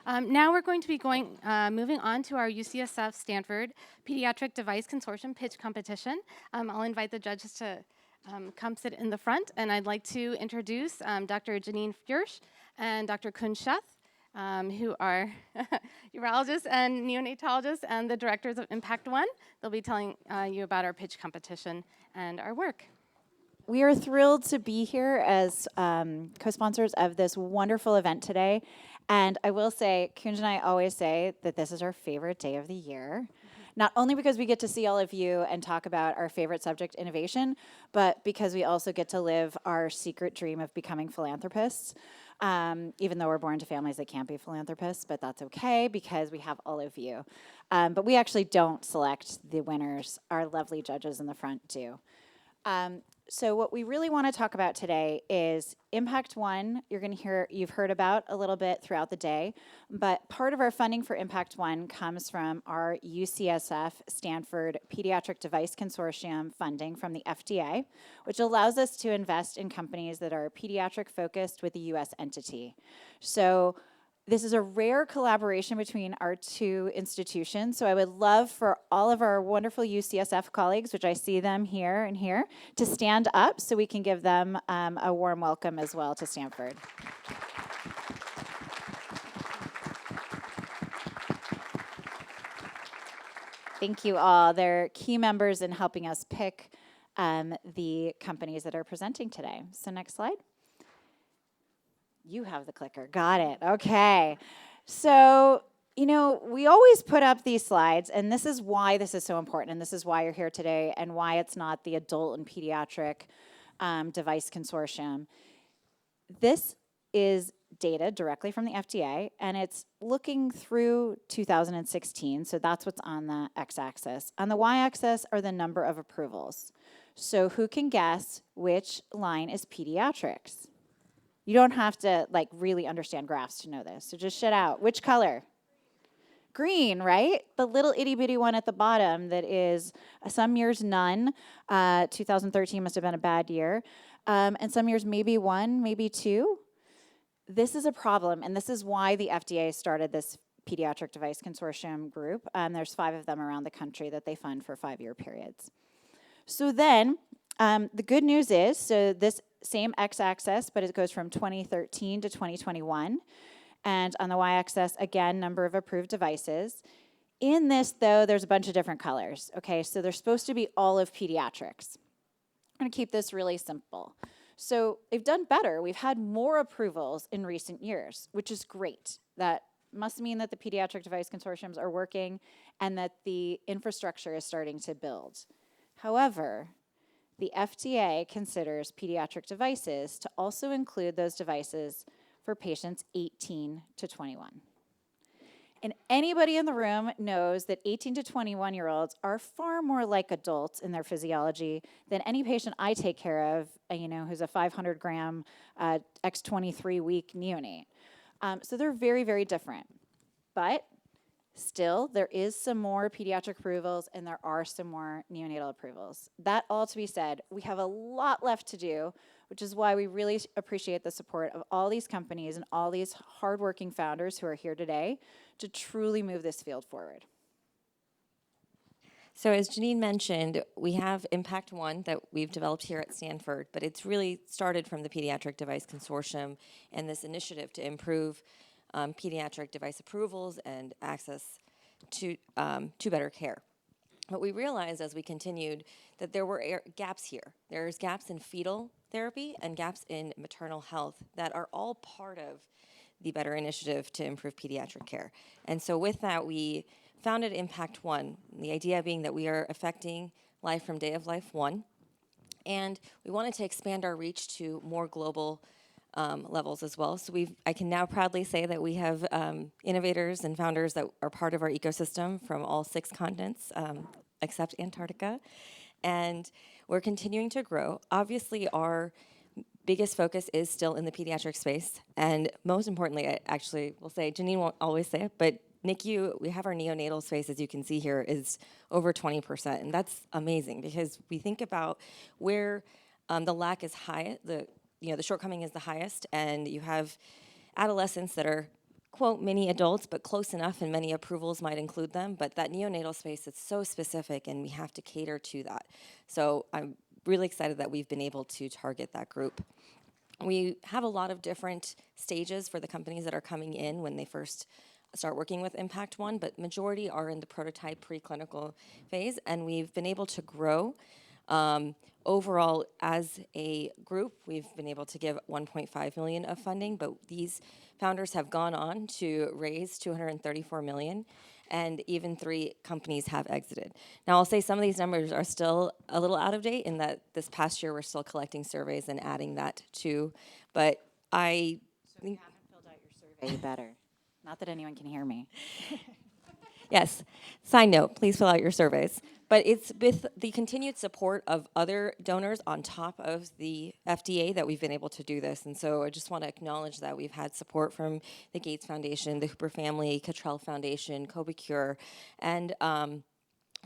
Now we're going to be moving on to our UCSF Stanford Pediatric Device Consortium pitch competition. I'll invite the judges to come sit in the front, and I'd like to introduce Dr. Janine Fiersch and Dr. Kun Sheth, who are urologists and neonatologists and the directors of Impact One. They'll be telling you about our pitch competition and our work. We are thrilled to be here as co-sponsors of this wonderful event today. And I will say, Kunj and I always say that this is our favorite day of the year. Not only because we get to see all of you and talk about our favorite subject, innovation, but because we also get to live our secret dream of becoming philanthropists. Even though we're born to families that can't be philanthropists, but that's okay because we have all of you. But we actually don't select the winners. Our lovely judges in the front do. So what we really want to talk about today is Impact One. You've heard about a little bit throughout the day, but part of our funding for Impact One comes from our UCSF Stanford Pediatric Device Consortium funding from the FDA, which allows us to invest in companies that are pediatric focused with a US entity. So this is a rare collaboration between our two institutions, so I would love for all of our wonderful UCSF colleagues, which I see them here and here, to stand up so we can give them a warm welcome as well to Stanford. Thank you all. They're key members in helping us pick the companies that are presenting today. So next slide. You have the clicker. Got it. Okay. So, we always put up these slides, and this is why this is so important, and this is why you're here today, and why it's not the adult and pediatric device consortium. This is data directly from the FDA, and it's looking through 2016, so that's what's on the x-axis. On the y-axis are the number of approvals. So who can guess which line is pediatrics? You don't have to really understand graphs to know this. So just shut out. Which color? Green, right? The little itty bitty one at the bottom that is some years none. 2013 must have been a bad year. And some years maybe one, maybe two. This is a problem, and this is why the FDA started this Pediatric Device Consortium group. There's 5 of them around the country that they fund for 5-year periods. So then, the good news is, so this same x-axis, but it goes from 2013 to 2021. And on the y-axis, again, number of approved devices. In this, though, there's a bunch of different colors. Okay, so they're supposed to be all of pediatrics. I'm going to keep this really simple. So they've done better. We've had more approvals in recent years, which is great. That must mean that the pediatric device consortiums are working and that the infrastructure is starting to build. However, the FDA considers pediatric devices to also include those devices for patients 18 to 21. And anybody in the room knows that 18 to 21-year-olds are far more like adults in their physiology than any patient I take care of, who's a 500-gram X23-week neonate. So they're very, very different. But still, there is some more pediatric approvals, and there are some more neonatal approvals. That all to be said, we have a lot left to do, which is why we really appreciate the support of all these companies and all these hardworking founders who are here today to truly move this field forward. So as Janine mentioned, we have Impact One that we've developed here at Stanford, but it's really started from the Pediatric Device Consortium and this initiative to improve pediatric device approvals and access to better care. But we realized as we continued that there were gaps here. There's gaps in fetal therapy and gaps in maternal health that are all part of the Better Initiative to improve pediatric care. And so with that, we founded Impact One, the idea being that we are affecting life from day of life one. And we wanted to expand our reach to more global levels as well. So I can now proudly say that we have innovators and founders that are part of our ecosystem from all 6 continents, except Antarctica. And we're continuing to grow. Obviously, our biggest focus is still in the pediatric space. And most importantly, I actually will say, Janine won't always say it, but NICU, we have our neonatal space, as you can see here, is over 20%. And that's amazing because we think about where the lack is high, the shortcoming is the highest, and you have adolescents that are quote mini adults, but close enough, and many approvals might include them. But that neonatal space, it's so specific, and we have to cater to that. So I'm really excited that we've been able to target that group. We have a lot of different stages for the companies that are coming in when they first start working with Impact One, but majority are in the prototype preclinical phase, and we've been able to grow. Overall, as a group, we've been able to give 1.5 million of funding, but these founders have gone on to raise 234 million, and even 3 companies have exited. Now, I'll say some of these numbers are still a little out of date in that this past year we're still collecting surveys and adding that too, but I So if you haven't filled out your survey, you better. Not that anyone can hear me. yes. Side note, please fill out your surveys. But it's with the continued support of other donors on top of the FDA that we've been able to do this. And so I just want to acknowledge that we've had support from the Gates Foundation, the Hooper Family, Cottrell Foundation, CobiCure, and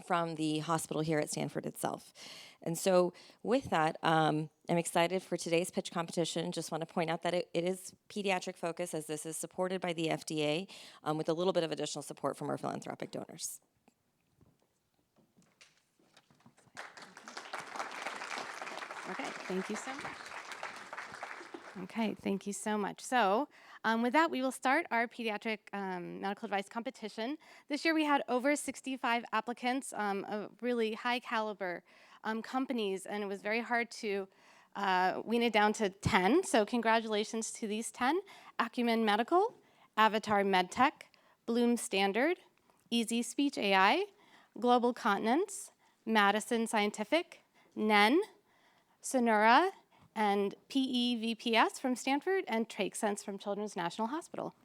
from the hospital here at Stanford itself. And so with that, I'm excited for today's pitch competition. Just want to point out that it is pediatric focus, as this is supported by the FDA with a little bit of additional support from our philanthropic donors. Okay, thank you so much. Okay, thank you so much. So with that, we will start our pediatric medical device competition. This year we had over 65 applicants of really high caliber companies, and it was very hard to wean it down to 10. So congratulations to these 10: Acumen Medical, Avatar MedTech, Bloom Standard, Easy Speech AI, Global Continents, Madison Scientific, NEN, Sonura, and PEVPS from Stanford, and TrakeSense from Children's National Hospital.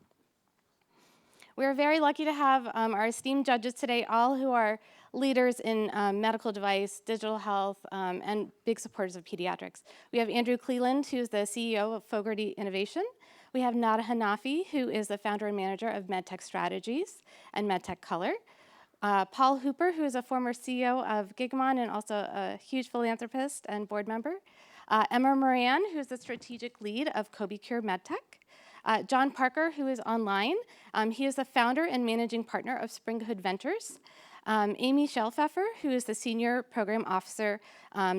We're very lucky to have our esteemed judges today, all who are leaders in medical device, digital health, and big supporters of pediatrics. We have Andrew Cleland, who's the CEO of Fogarty Innovation. We have Nada Hanafi, who is the founder and manager of MedTech Strategies and MedTech Color. Paul Hooper, who is a former CEO of Gigamon and also a huge philanthropist and board member. Emma Moran, who is the strategic lead of CobiCure MedTech. John Parker, who is online. He is the founder and managing partner of Springhood Ventures. Amy Schellpfeffer, who is the senior program officer,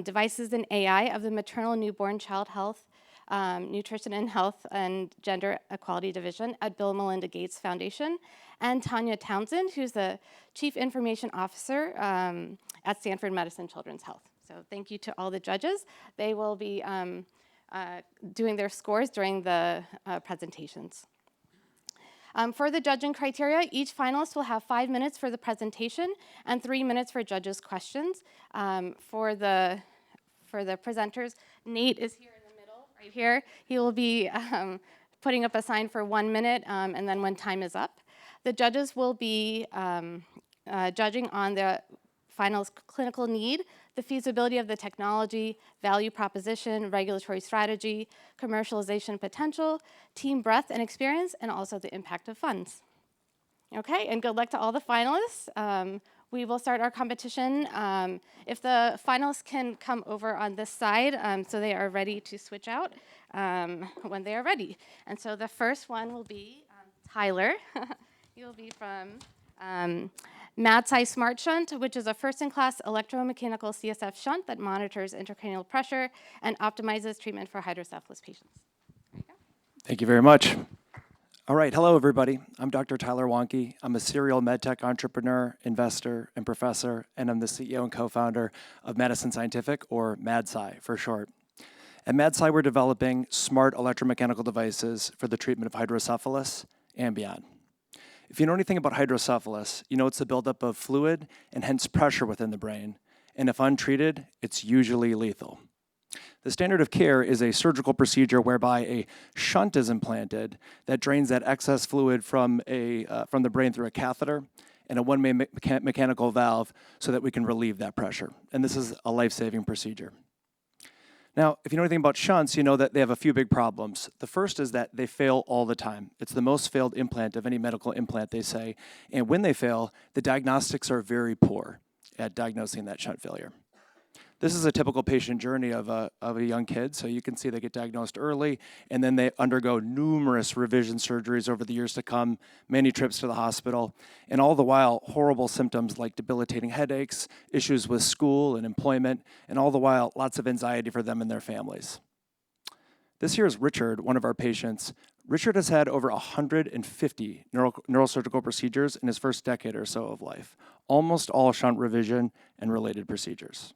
devices and AI of the Maternal Newborn Child Health, Nutrition and Health and Gender Equality Division at Bill and Melinda Gates Foundation, and Tanya Townsend, who's the Chief Information Officer at Stanford Medicine Children's Health. So thank you to all the judges. They will be doing their scores during the presentations. For the judging criteria, each finalist will have 5 minutes for the presentation and 3 minutes for judges' questions. For the presenters, Nate is here in the middle, right here. He will be putting up a sign for 1 minute, and then when time is up. The judges will be judging on the finalist clinical need, the feasibility of the technology, value proposition, regulatory strategy, commercialization potential, team breadth and experience, and also the impact of funds. Okay, and good luck to all the finalists. We will start our competition. If the finalists can come over on this side so they are ready to switch out when they are ready. And so the first one will be Tyler. He will be from MadSci Smart Shunt, which is a first-in-class electromechanical CSF shunt that monitors intracranial pressure and optimizes treatment for hydrocephalus patients. There you go. Thank you very much. All right, hello everybody. I'm Dr. Tyler Wonke. I'm a serial medtech entrepreneur, investor, and professor, and I'm the CEO and co-founder of Madison Scientific, or MadSci for short. At MadSci, we're developing smart electromechanical devices for the treatment of hydrocephalus and beyond. If you know anything about hydrocephalus, you know it's the buildup of fluid and hence pressure within the brain, and if untreated, it's usually lethal. The standard of care is a surgical procedure whereby a shunt is implanted that drains that excess fluid from the brain through a catheter and a one-way mechanical valve so that we can relieve that pressure. And this is a life-saving procedure. Now, if you know anything about shunts, you know that they have a few big problems. The first is that they fail all the time. It's the most failed implant of any medical implant, they say. And when they fail, the diagnostics are very poor at diagnosing that shunt failure. This is a typical patient journey of a young kid. So you can see they get diagnosed early, and then they undergo numerous revision surgeries over the years to come, many trips to the hospital, and all the while, horrible symptoms like debilitating headaches, issues with school and employment, and all the while, lots of anxiety for them and their families. This here is Richard, one of our patients. Richard has had over 150 neurosurgical procedures in his first decade or so of life, almost all shunt revision and related procedures.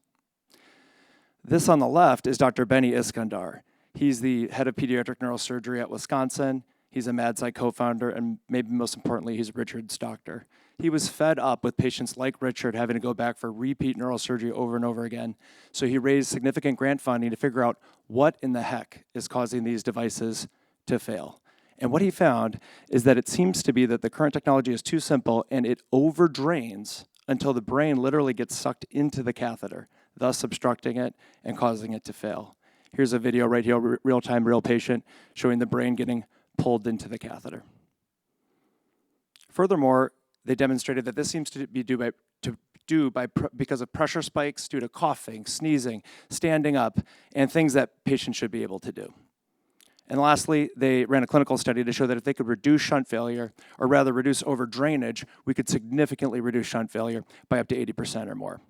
This on the left is Dr. Benny Iskandar. He's the head of pediatric neurosurgery at Wisconsin. He's a MadSci co-founder, and maybe most importantly, he's Richard's doctor. He was fed up with patients like Richard having to go back for repeat neurosurgery over and over again. So he raised significant grant funding to figure out what in the heck is causing these devices to fail. And what he found is that it seems to be that the current technology is too simple and it overdrains until the brain literally gets sucked into the catheter, thus obstructing it and causing it to fail. Here's a video right here, real-time, real patient, showing the brain getting pulled into the catheter. Furthermore, they demonstrated that this seems to be because of pressure spikes due to coughing, sneezing, standing up, and things that patients should be able to do. And lastly, they ran a clinical study to show that if they could reduce shunt failure, or rather reduce overdrainage, we could significantly reduce shunt failure by up to 80% or more.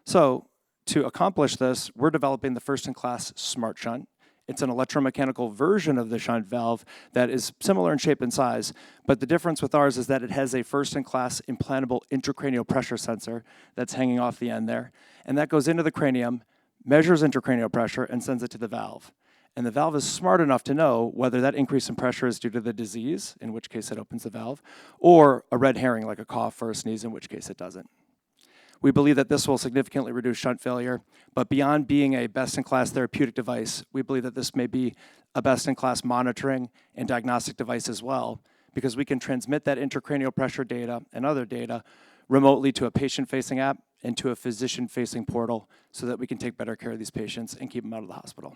So to accomplish this, we're developing the first-in-class smart shunt. It's an electromechanical version of the shunt valve that is similar in shape and size, but the difference with ours is that it has a first-in-class implantable intracranial pressure sensor that's hanging off the end there, and that goes into the cranium, measures intracranial pressure, and sends it to the valve. And the valve is smart enough to know whether that increase in pressure is due to the disease, in which case it opens the valve, or a red herring like a cough or a sneeze, in which case it doesn't. We believe that this will significantly reduce shunt failure, but beyond being a best-in-class therapeutic device, we believe that this may be a best-in-class monitoring and diagnostic device as well, because we can transmit that intracranial pressure data and other data remotely to a patient-facing app and to a physician-facing portal so that we can take better care of these patients and keep them out of the hospital.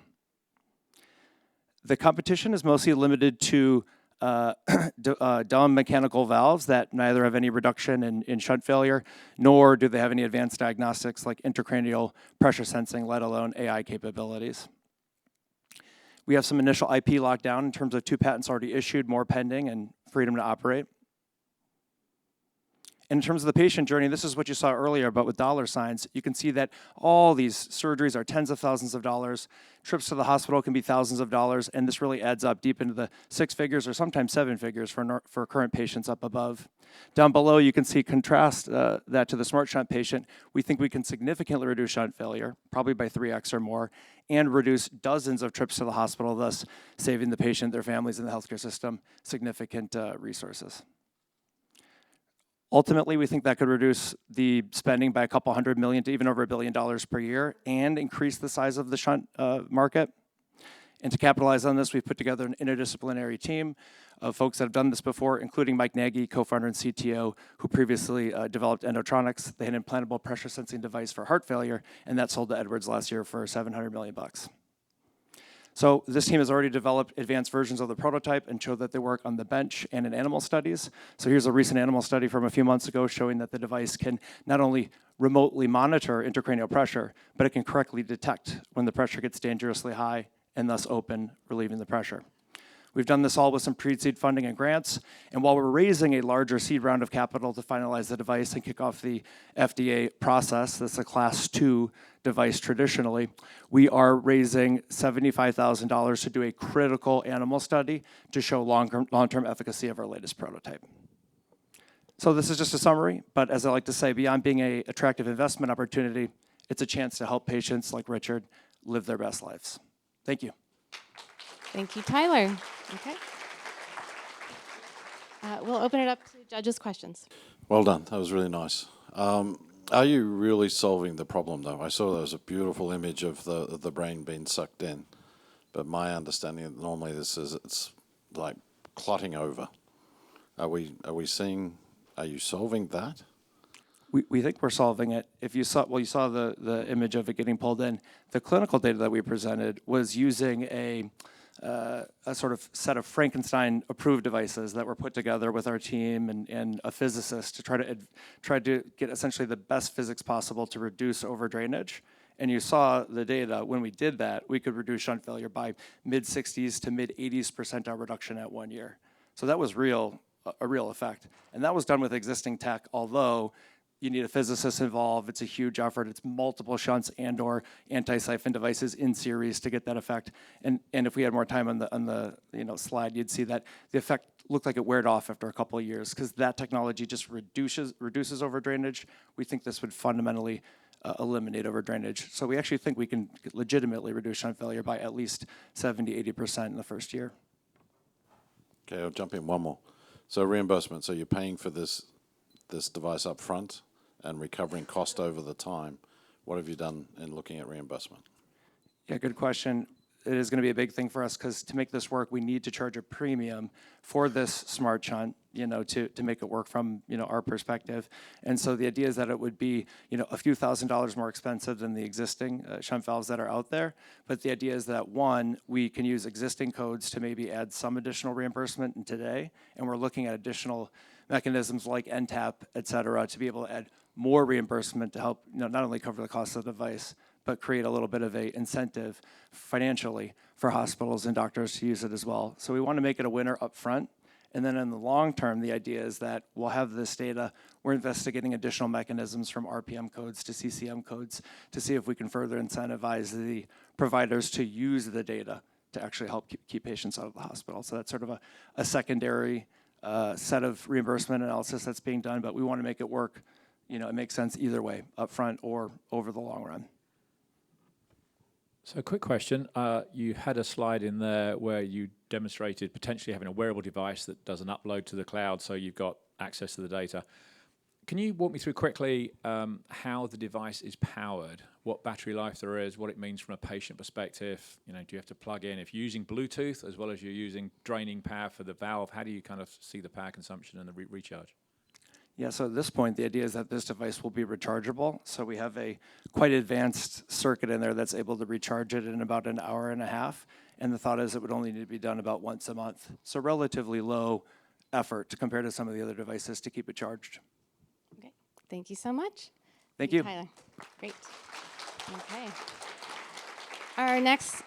The competition is mostly limited to dumb mechanical valves that neither have any reduction in shunt failure, nor do they have any advanced diagnostics like intracranial pressure sensing, let alone AI capabilities. We have some initial IP lockdown in terms of 2 patents already issued, more pending, and freedom to operate. And in terms of the patient journey, this is what you saw earlier, but with dollar signs, you can see that all these surgeries are tens of thousands of dollars. Trips to the hospital can be thousands of dollars, and this really adds up deep into the 6 figures or sometimes 7 figures for current patients up above. Down below, you can see contrast that to the smart shunt patient. We think we can significantly reduce shunt failure, probably by 3x or more, and reduce dozens of trips to the hospital, thus saving the patient, their families, and the healthcare system significant resources. Ultimately, we think that could reduce the spending by a couple $100 million to even over $1 billion per year and increase the size of the shunt market. And to capitalize on this, we've put together an interdisciplinary team of folks that have done this before, including Mike Nagy, co-founder and CTO, who previously developed Endotronics. They had an implantable pressure sensing device for heart failure, and that sold to Edwards last year for $700 million. So this team has already developed advanced versions of the prototype and showed that they work on the bench and in animal studies. So here's a recent animal study from a few months ago showing that the device can not only remotely monitor intracranial pressure, but it can correctly detect when the pressure gets dangerously high and thus open, relieving the pressure. We've done this all with some pre-seed funding and grants, and while we're raising a larger seed round of capital to finalize the device and kick off the FDA process, that's a class 2 device traditionally, we are raising $75,000 to do a critical animal study to show long-term efficacy of our latest prototype. So this is just a summary, but as I like to say, beyond being an attractive investment opportunity, it's a chance to help patients like Richard live their best lives. Thank you. Thank you, Tyler. Okay. We'll open it up to judges' questions. Well done. That was really nice. Are you really solving the problem, though? I saw there was a beautiful image of the brain being sucked in, but my understanding is normally it's like clotting over. Are you solving that? We think we're solving it. If you saw, you saw the image of it getting pulled in. The clinical data that we presented was using a sort of set of Frankenstein-approved devices that were put together with our team and a physicist to try to get essentially the best physics possible to reduce overdrainage And you saw the data, when we did that, we could reduce shunt failure by mid-60s to mid-80s percentile reduction at 1 year. So that was a real effect. And that was done with existing tech, although you need a physicist involved. It's a huge effort. It's multiple shunts and or anti-siphon devices in series to get that effect. And if we had more time on the slide, you'd see that the effect looked like it weared off after a couple of years because that technology just reduces over drainage. We think this would fundamentally eliminate over drainage. So we actually think we can legitimately reduce shunt failure by at least 70-80% in the first year. Okay, I'll jump in one more. So reimbursement. So you're paying for this device up front and recovering cost over the time. What have you done in looking at reimbursement? Yeah, good question. It is going to be a big thing for us because to make this work, we need to charge a premium for this smart shunt, to make it work from, our perspective. And so the idea is that it would be, a few $1,000s more expensive than the existing shunt valves that are out there. But the idea is that, one, we can use existing codes to maybe add some additional reimbursement in today, and we're looking at additional mechanisms like NTAP, et cetera, to be able to add more reimbursement to help, not only cover the cost of the device, but create a little bit of a incentive financially for hospitals and doctors to use it as well. So we want to make it a winner up front. And then in the long term, the idea is that we'll have this data. We're investigating additional mechanisms from RPM codes to CCM codes to see if we can further incentivize the providers to use the data to actually help keep patients out of the hospital. So that's sort of a secondary set of reimbursement analysis that's being done, but we want to make it work. It makes sense either way, up front or over the long run. So quick question. You had a slide in there where you demonstrated potentially having a wearable device that does an upload to the cloud so you've got access to the data. Can you walk me through quickly how the device is powered, what battery life there is, what it means from a patient perspective? Do you have to plug in? If you're using Bluetooth as well as you're using draining power for the valve, how do you kind of see the power consumption and the recharge? Yeah, so at this point, the idea is that this device will be rechargeable. So we have a quite advanced circuit in there that's able to recharge it in about an hour and a half. And the thought is it would only need to be done about once a month. So relatively low effort compared to some of the other devices to keep it charged. Okay, thank you so much. Thank you. Tyler. Great. Okay. Our next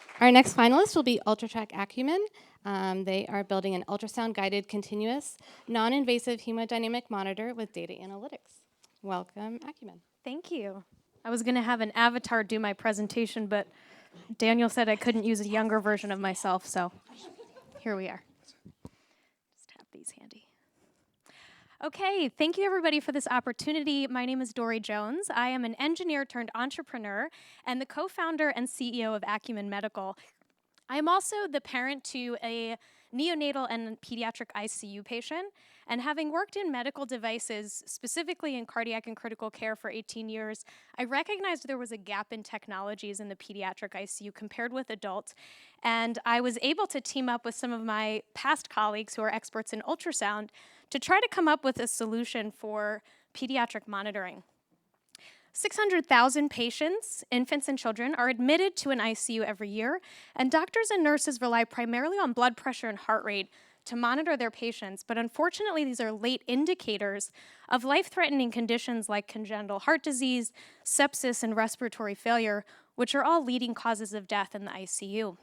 finalist will be UltraTrack Acumen. They are building an ultrasound-guided, continuous, non-invasive hemodynamic monitor with data analytics. Welcome, Acumen. Thank you. I was going to have an avatar do my presentation, but Daniel said I couldn't use a younger version of myself, so here we are. Just have these handy. Okay, thank you everybody for this opportunity. My name is Dory Jones. I am an engineer turned entrepreneur and the co-founder and CEO of Acumen Medical. I am also the parent to a neonatal and pediatric ICU patient, and having worked in medical devices, specifically in cardiac and critical care for 18 years, I recognized there was a gap in technologies in the pediatric ICU compared with adults, and I was able to team up with some of my past colleagues who are experts in ultrasound to try to come up with a solution for pediatric monitoring. 600,000 patients, infants and children, are admitted to an ICU every year, and doctors and nurses rely primarily on blood pressure and heart rate to monitor their patients, but unfortunately these are late indicators of life-threatening conditions like congenital heart disease, sepsis, and respiratory failure, which are all leading causes of death in the ICU.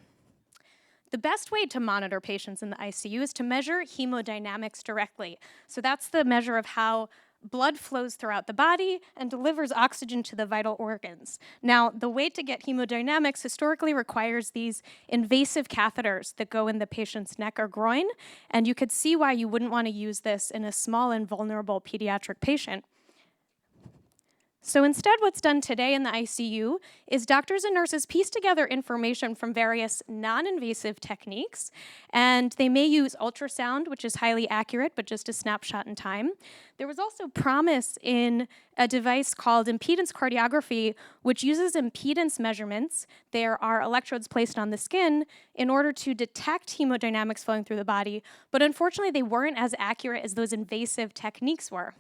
The best way to monitor patients in the ICU is to measure hemodynamics directly. So that's the measure of how blood flows throughout the body and delivers oxygen to the vital organs. Now, the way to get hemodynamics historically requires these invasive catheters that go in the patient's neck or groin, and you could see why you wouldn't want to use this in a small and vulnerable pediatric patient. So instead, what's done today in the ICU is doctors and nurses piece together information from various non-invasive techniques, and they may use ultrasound, which is highly accurate, but just a snapshot in time. There was also promise in a device called impedance cardiography, which uses impedance measurements. There are electrodes placed on the skin in order to detect hemodynamics flowing through the body, but unfortunately, they weren't as accurate as those invasive techniques were.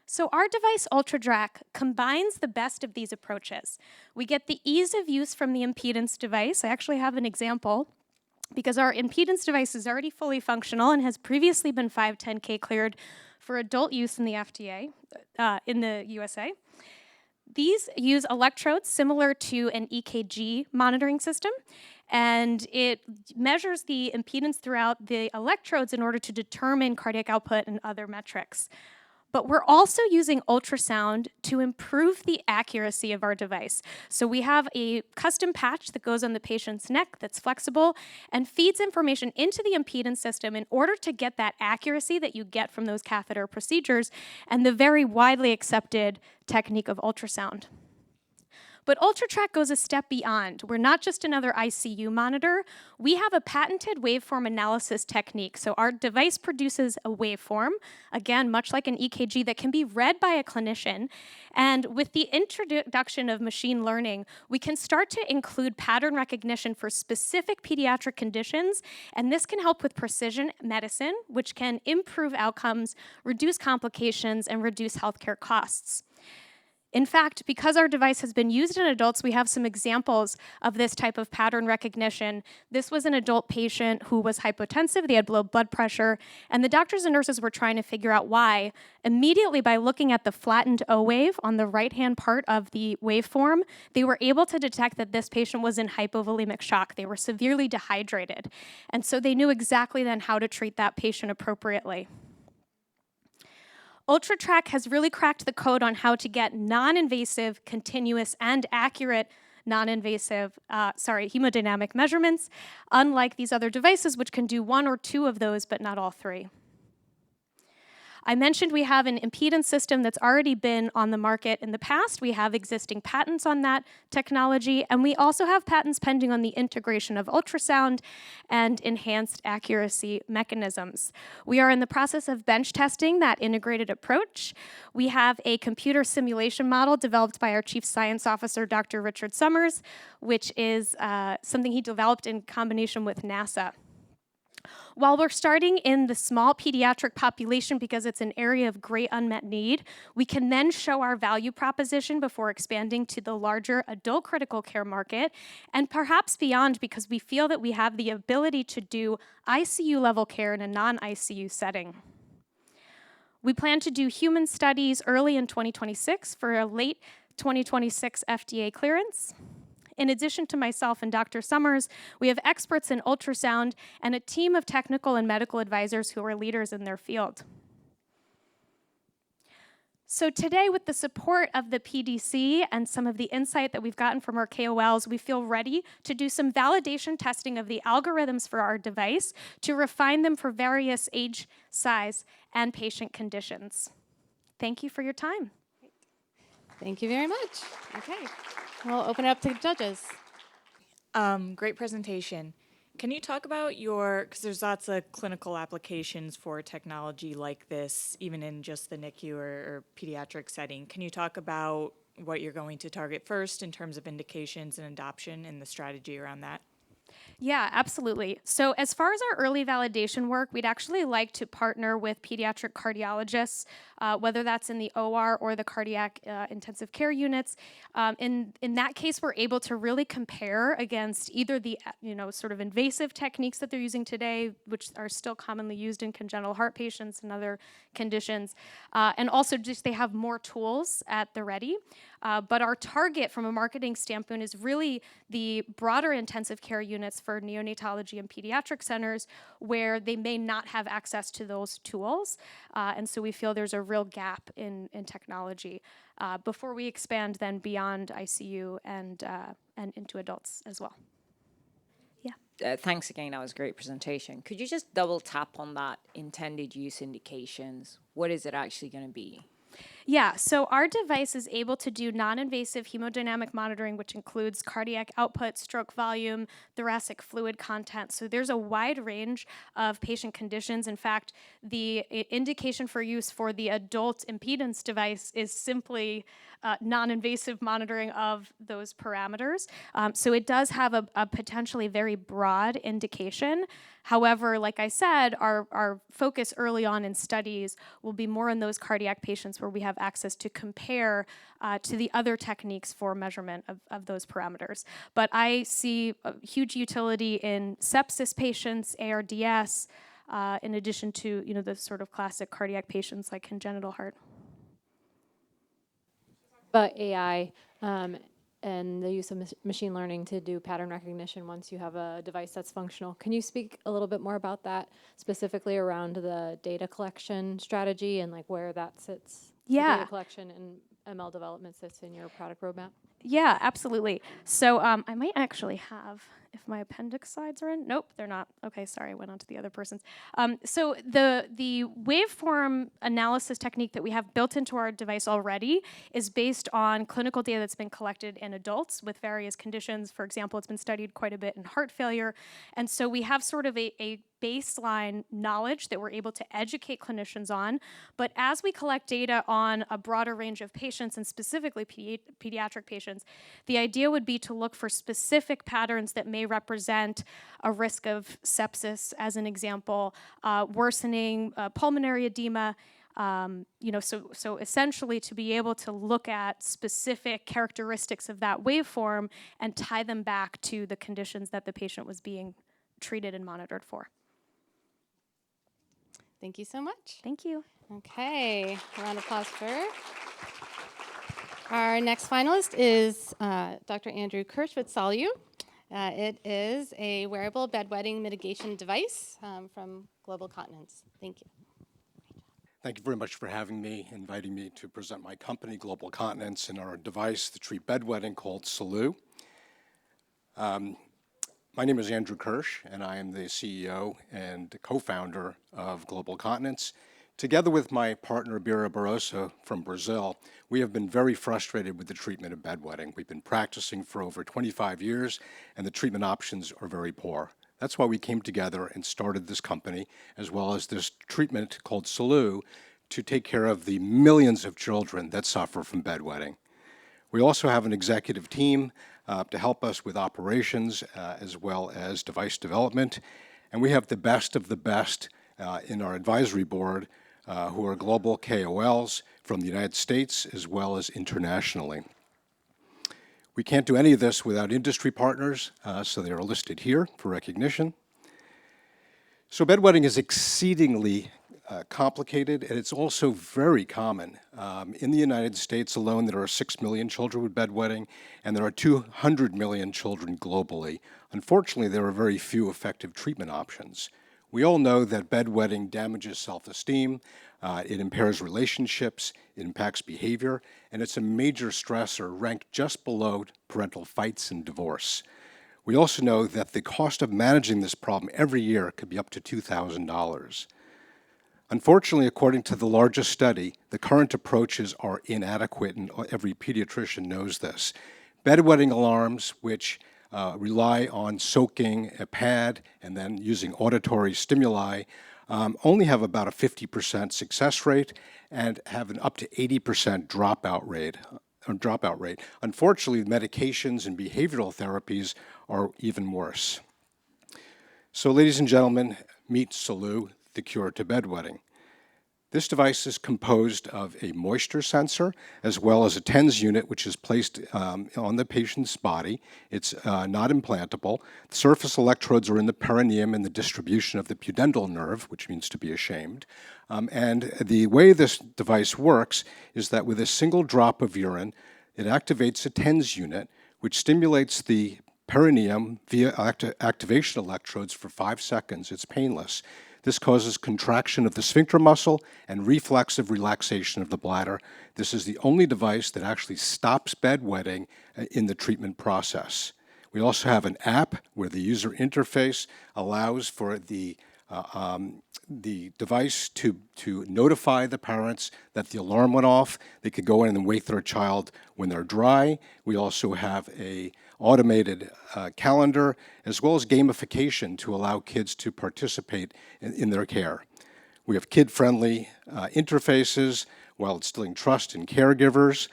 So our device, UltraTrack, combines the best of these approaches. We get the ease of use from the impedance device. I actually have an example because our impedance device is already fully functional and has previously been 510(k) cleared for adult use in the FDA, in the USA. these use electrodes similar to an EKG monitoring system, and it measures the impedance throughout the electrodes in order to determine cardiac output and other metrics. But we're also using ultrasound to improve the accuracy of our device. So we have a custom patch that goes on the patient's neck that's flexible and feeds information into the impedance system in order to get that accuracy that you get from those catheter procedures and the very widely accepted technique of ultrasound. But UltraTrack goes a step beyond. We're not just another ICU monitor. We have a patented waveform analysis technique. So our device produces a waveform, again, much like an EKG, that can be read by a clinician. And with the introduction of machine learning, we can start to include pattern recognition for specific pediatric conditions. And this can help with precision medicine, which can improve outcomes, reduce complications, and reduce healthcare costs. In fact, because our device has been used in adults, we have some examples of this type of pattern recognition. This was an adult patient who was hypotensive, they had low blood pressure, and the doctors and nurses were trying to figure out why. Immediately by looking at the flattened O wave on the right-hand part of the waveform, they were able to detect that this patient was in hypovolemic shock. They were severely dehydrated. And so they knew exactly then how to treat that patient appropriately. UltraTrack has really cracked the code on how to get non-invasive, continuous, and accurate hemodynamic measurements, unlike these other devices, which can do one or two of those, but not all three. I mentioned we have an impedance system that's already been on the market in the past. We have existing patents on that technology, and we also have patents pending on the integration of ultrasound and enhanced accuracy mechanisms. We are in the process of bench testing that integrated approach. We have a computer simulation model developed by our Chief Science Officer, Dr. Richard Summers, which is something he developed in combination with NASA. While we're starting in the small pediatric population because it's an area of great unmet need, we can then show our value proposition before expanding to the larger adult critical care market and perhaps beyond, because we feel that we have the ability to do ICU level care in a non-ICU setting. We plan to do human studies early in 2026 for a late 2026 FDA clearance. In addition to myself and Dr. Summers, we have experts in ultrasound and a team of technical and medical advisors who are leaders in their field. So today, with the support of the PDC and some of the insight that we've gotten from our KOLs, we feel ready to do some validation testing of the algorithms for our device to refine them for various age, size, and patient conditions. Thank you for your time. Thank you very much. Okay, we'll open it up to the judges. Great presentation. Can you talk about because there's lots of clinical applications for technology like this, even in just the NICU or pediatric setting. Can you talk about what you're going to target first in terms of indications and adoption and the strategy around that? Yeah, absolutely. So as far as our early validation work, we'd actually like to partner with pediatric cardiologists, whether that's in the OR or the cardiac intensive care units. In that case, we're able to really compare against either the sort of invasive techniques that they're using today, which are still commonly used in congenital heart patients and other conditions, and also just they have more tools at the ready. But our target from a marketing standpoint is really the broader intensive care units for neonatology and pediatric centers where they may not have access to those tools. And so we feel there's a real gap in technology before we expand then beyond ICU and into adults as well. Thanks again, that was a great presentation. Could you just double tap on that intended use indications? What is it actually going to be? Yeah, so our device is able to do non-invasive hemodynamic monitoring, which includes cardiac output, stroke volume, thoracic fluid content. So there's a wide range of patient conditions. In fact, the indication for use for the adult impedance device is simply non-invasive monitoring of those parameters. So it does have a potentially very broad indication. However, like I said, our focus early on in studies will be more in those cardiac patients where we have access to compare to the other techniques for measurement of those parameters. But I see a huge utility in sepsis patients, ARDS, in addition to the sort of classic cardiac patients like congenital heart. but AI and the use of machine learning to do pattern recognition once you have a device that's functional. Can you speak a little bit more about that, specifically around the data collection strategy and like where that sits? Yeah. The data collection and ML development sits in your product roadmap? Yeah, absolutely. So I might actually have, if my appendix slides are in. Nope, they're not. Okay, sorry, I went on to the other person's. So the waveform analysis technique that we have built into our device already is based on clinical data that's been collected in adults with various conditions. For example, it's been studied quite a bit in heart failure. And so we have sort of a baseline knowledge that we're able to educate clinicians on. But as we collect data on a broader range of patients, and specifically pediatric patients, the idea would be to look for specific patterns that may represent a risk of sepsis, as an example, worsening pulmonary edema. So essentially to be able to look at specific characteristics of that waveform and tie them back to the conditions that the patient was being treated and monitored for. Thank you so much. Thank you. Okay, a round of applause for her. Our next finalist is Dr. Andrew Kirsch with Solu. It is a wearable bedwetting mitigation device from Global Continence. Thank you. Thank you very much for having me, inviting me to present my company, Global Continence, and our device to treat bedwetting called Solu. My name is Andrew Kirsch, and I am the CEO and co-founder of Global Continence. Together with my partner, Bira Barroso from Brazil, we have been very frustrated with the treatment of bedwetting. We've been practicing for over 25 years, and the treatment options are very poor. That's why we came together and started this company, as well as this treatment called Solu, to take care of the millions of children that suffer from bedwetting. We also have an executive team to help us with operations as well as device development. And we have the best of the best in our advisory board who are global KOLs from the United States as well as internationally. We can't do any of this without industry partners, so they are listed here for recognition. So bedwetting is exceedingly complicated, and it's also very common. In the United States alone, there are 6 million children with bedwetting, and there are 200 million children globally. Unfortunately, there are very few effective treatment options. We all know that bedwetting damages self-esteem, it impairs relationships, it impacts behavior, and it's a major stressor ranked just below parental fights and divorce. We also know that the cost of managing this problem every year could be up to $2,000. Unfortunately, according to the largest study, the current approaches are inadequate, and every pediatrician knows this. Bedwetting alarms, which rely on soaking a pad and then using auditory stimuli, only have about a 50% success rate and have an up to 80% dropout rate. Unfortunately, medications and behavioral therapies are even worse. So, ladies and gentlemen, meet Solu, the cure to bedwetting. This device is composed of a moisture sensor as well as a TENS unit, which is placed on the patient's body. It's not implantable. The surface electrodes are in the perineum and the distribution of the pudendal nerve, which means to be ashamed. And the way this device works is that with a single drop of urine, it activates a TENS unit, which stimulates the perineum via activation electrodes for 5 seconds. It's painless. This causes contraction of the sphincter muscle and reflexive relaxation of the bladder. This is the only device that actually stops bedwetting in the treatment process. We also have an app where the user interface allows for the device to notify the parents that the alarm went off. They could go in and wake their child when they're dry. We also have a automated calendar, as well as gamification to allow kids to participate in their care. We have kid-friendly interfaces while instilling trust in caregivers.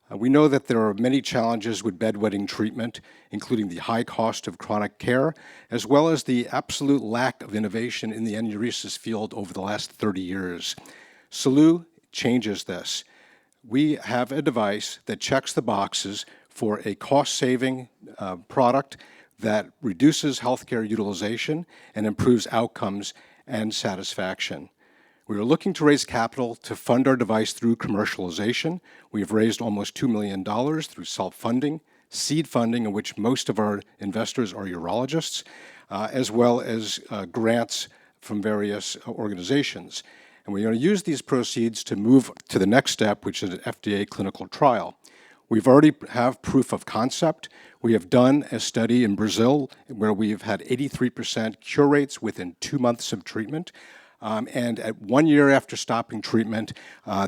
We know that there are many challenges with bedwetting treatment, including the high cost of chronic care, as well as the absolute lack of innovation in the enuresis field over the last 30 years. Solu changes this. We have a device that checks the boxes for a cost-saving product that reduces healthcare utilization and improves outcomes and satisfaction. We are looking to raise capital to fund our device through commercialization. We have raised almost $2 million through self-funding, seed funding, in which most of our investors are urologists, as well as grants from various organizations. And we're going to use these proceeds to move to the next step, which is an FDA clinical trial. We've already have proof of concept. We have done a study in Brazil where we've had 83% cure rates within 2 months of treatment. And at 1 year after stopping treatment,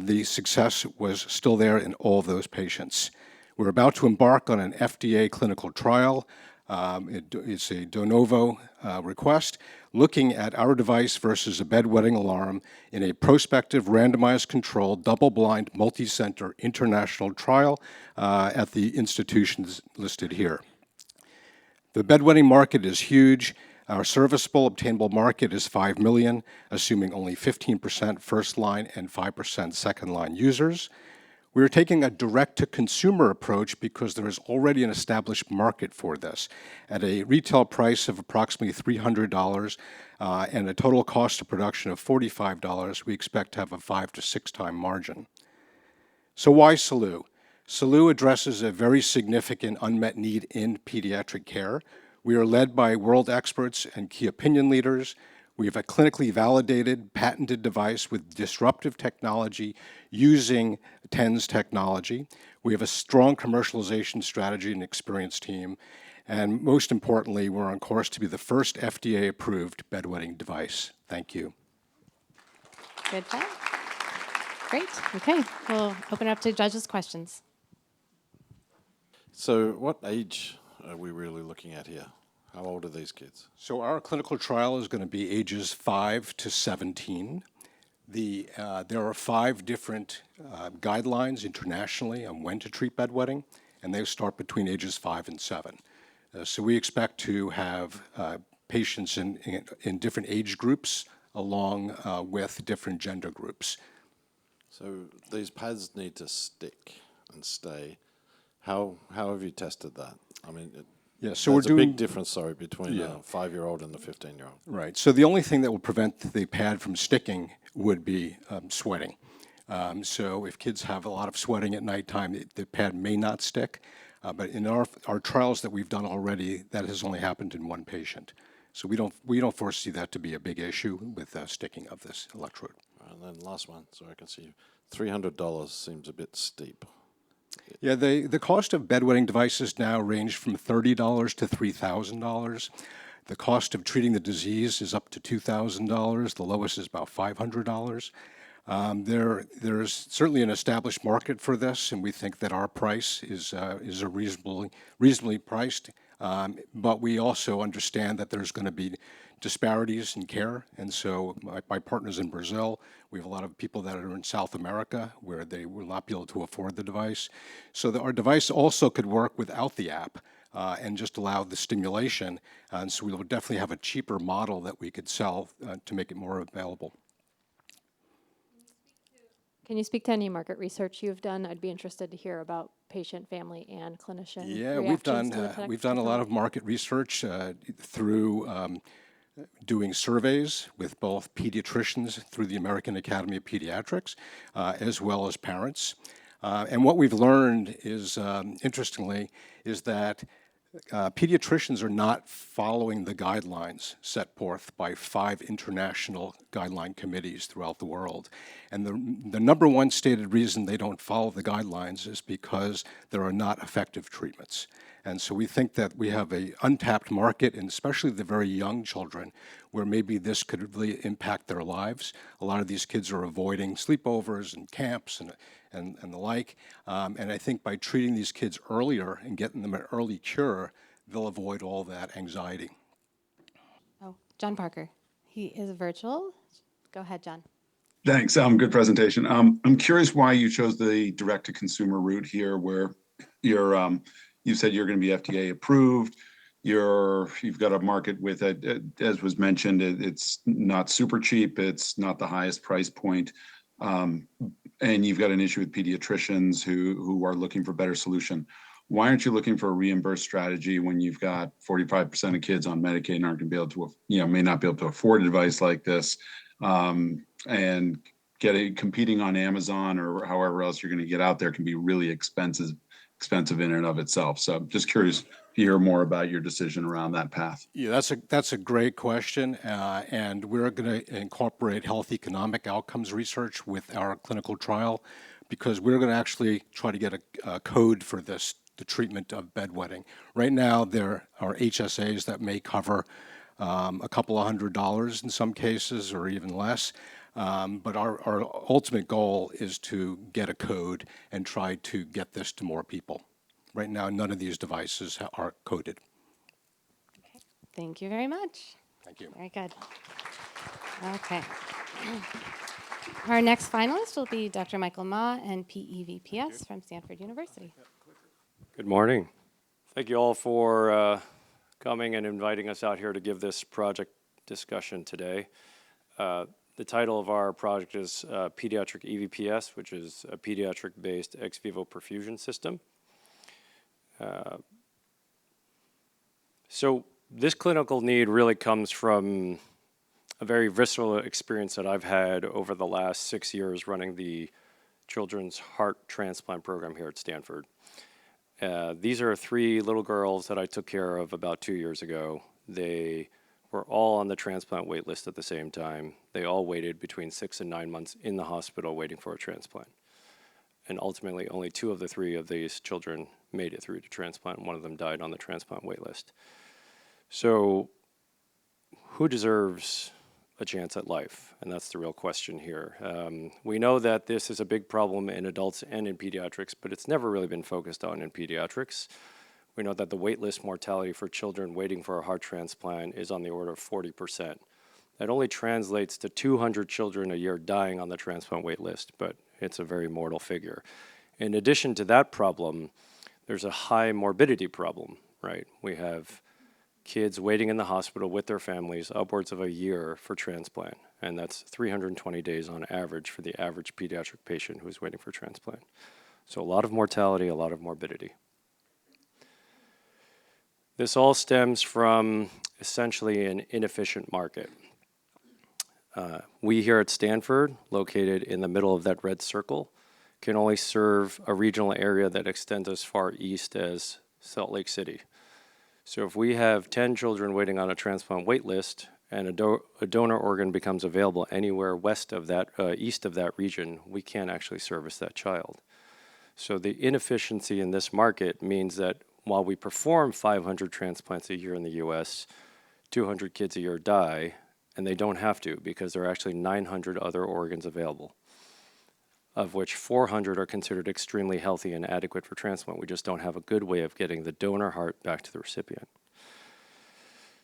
the success was still there in all of those patients. We're about to embark on an FDA clinical trial. It's a de novo request, looking at our device versus a bedwetting alarm in a prospective, randomized, controlled, double-blind, multi-center international trial at the institutions listed here. The bedwetting market is huge. Our serviceable obtainable market is 5 million, assuming only 15% first-line and 5% second-line users. We are taking a direct-to-consumer approach because there is already an established market for this. At a retail price of approximately $300 and a total cost of production of $45, we expect to have a 5 to 6 time margin. So why SALU? SALU addresses a very significant unmet need in pediatric care. We are led by world experts and key opinion leaders. We have a clinically validated, patented device with disruptive technology using TENS technology. We have a strong commercialization strategy and experienced team. And most importantly, we're on course to be the first FDA-approved bedwetting device. Thank you. Good job. Great. Okay, we'll open it up to judges' questions. So what age are we really looking at here? How old are these kids? So our clinical trial is going to be ages 5 to 17. There are 5 different guidelines internationally on when to treat bedwetting, and they start between ages 5 and 7. So we expect to have patients in different age groups along with different gender groups. So these pads need to stick and stay. How have you tested that? I mean, yeah, so there's we're doing a big difference, between a 5-year-old and a 15-year-old. Right. So the only thing that will prevent the pad from sticking would be sweating. So if kids have a lot of sweating at nighttime, the pad may not stick. But in our trials that we've done already, that has only happened in 1 patient. So we don't foresee that to be a big issue with sticking of this electrode. And then last one, so I can see $300 seems a bit steep. Yeah, the cost of bedwetting devices now range from $30 to $3,000. The cost of treating the disease is up to $2,000. The lowest is about $500. There's certainly an established market for this, and we think that our price is a reasonably priced. But we also understand that there's going to be disparities in care, and so my partners in Brazil, we have a lot of people that are in South America where they will not be able to afford the device. So that our device also could work without the app and just allow the stimulation, and so we will definitely have a cheaper model that we could sell to make it more available. Can you speak to any market research you've done? I'd be interested to hear about patient, family, and clinician Yeah, reactions to the we've done a lot of market research through doing surveys with both pediatricians through the American Academy of Pediatrics, as well as parents. And what we've learned is, interestingly, is that pediatricians are not following the guidelines set forth by 5 international guideline committees throughout the world. And the number one stated reason they don't follow the guidelines is because there are not effective treatments. And so we think that we have an untapped market, and especially the very young children, where maybe this could really impact their lives. A lot of these kids are avoiding sleepovers and camps and the like. And I think by treating these kids earlier and getting them an early cure, they'll avoid all that anxiety. Oh, John Parker. He is virtual. Go ahead, John. Thanks. Good presentation. I'm curious why you chose the direct-to-consumer route here, where you said you're going to be FDA approved. You've got a market with it, as was mentioned. It's not super cheap. It's not the highest price point, and you've got an issue with pediatricians who are looking for better solution. why aren't you looking for a reimbursed strategy when you've got 45% of kids on Medicaid and aren't going to be able to, may not be able to afford a device like this, and competing on Amazon or however else you're going to get out there can be really expensive in and of itself. So I'm just curious to hear more about your decision around that path. Yeah, that's a great question, and we're going to incorporate health economic outcomes research with our clinical trial, because we're going to actually try to get a code for this, the treatment of bedwetting. Right now, there are HSAs that may cover a couple of $100 in some cases, or even less. But our ultimate goal is to get a code and try to get this to more people. Right now, none of these devices are coded. Thank you very much. Thank you. Very good. Okay. Our next finalist will be Dr. Michael Ma and PEVPS from Stanford University. Good morning. Thank you all for coming and inviting us out here to give this project discussion today. The title of our project is Pediatric EVPS, which is a pediatric-based ex vivo perfusion system. So this clinical need really comes from a very visceral experience that I've had over the last 6 years running the Children's Heart Transplant Program here at Stanford. These are 3 little girls that I took care of about 2 years ago. They were all on the transplant wait list at the same time. They all waited between 6 and 9 months in the hospital waiting for a transplant. And ultimately, only 2 of the 3 of these children made it through to transplant, and one of them died on the transplant wait list. So who deserves a chance at life? And that's the real question here. We know that this is a big problem in adults and in pediatrics, but it's never really been focused on in pediatrics. We know that the waitlist mortality for children waiting for a heart transplant is on the order of 40%. That only translates to 200 children a year dying on the transplant waitlist, but it's a very mortal figure. In addition to that problem, there's a high morbidity problem, right? We have kids waiting in the hospital with their families upwards of a year for transplant, and that's 320 days on average for the average pediatric patient who's waiting for transplant. So a lot of mortality, a lot of morbidity. This all stems from essentially an inefficient market. We here at Stanford, located in the middle of that red circle, can only serve a regional area that extends as far east as Salt Lake City. So if we have 10 children waiting on a transplant wait list and a donor organ becomes available anywhere west of that, east of that region, we can't actually service that child. So the inefficiency in this market means that while we perform 500 transplants a year in the US, 200 kids a year die, and they don't have to because there are actually 900 other organs available, of which 400 are considered extremely healthy and adequate for transplant. We just don't have a good way of getting the donor heart back to the recipient.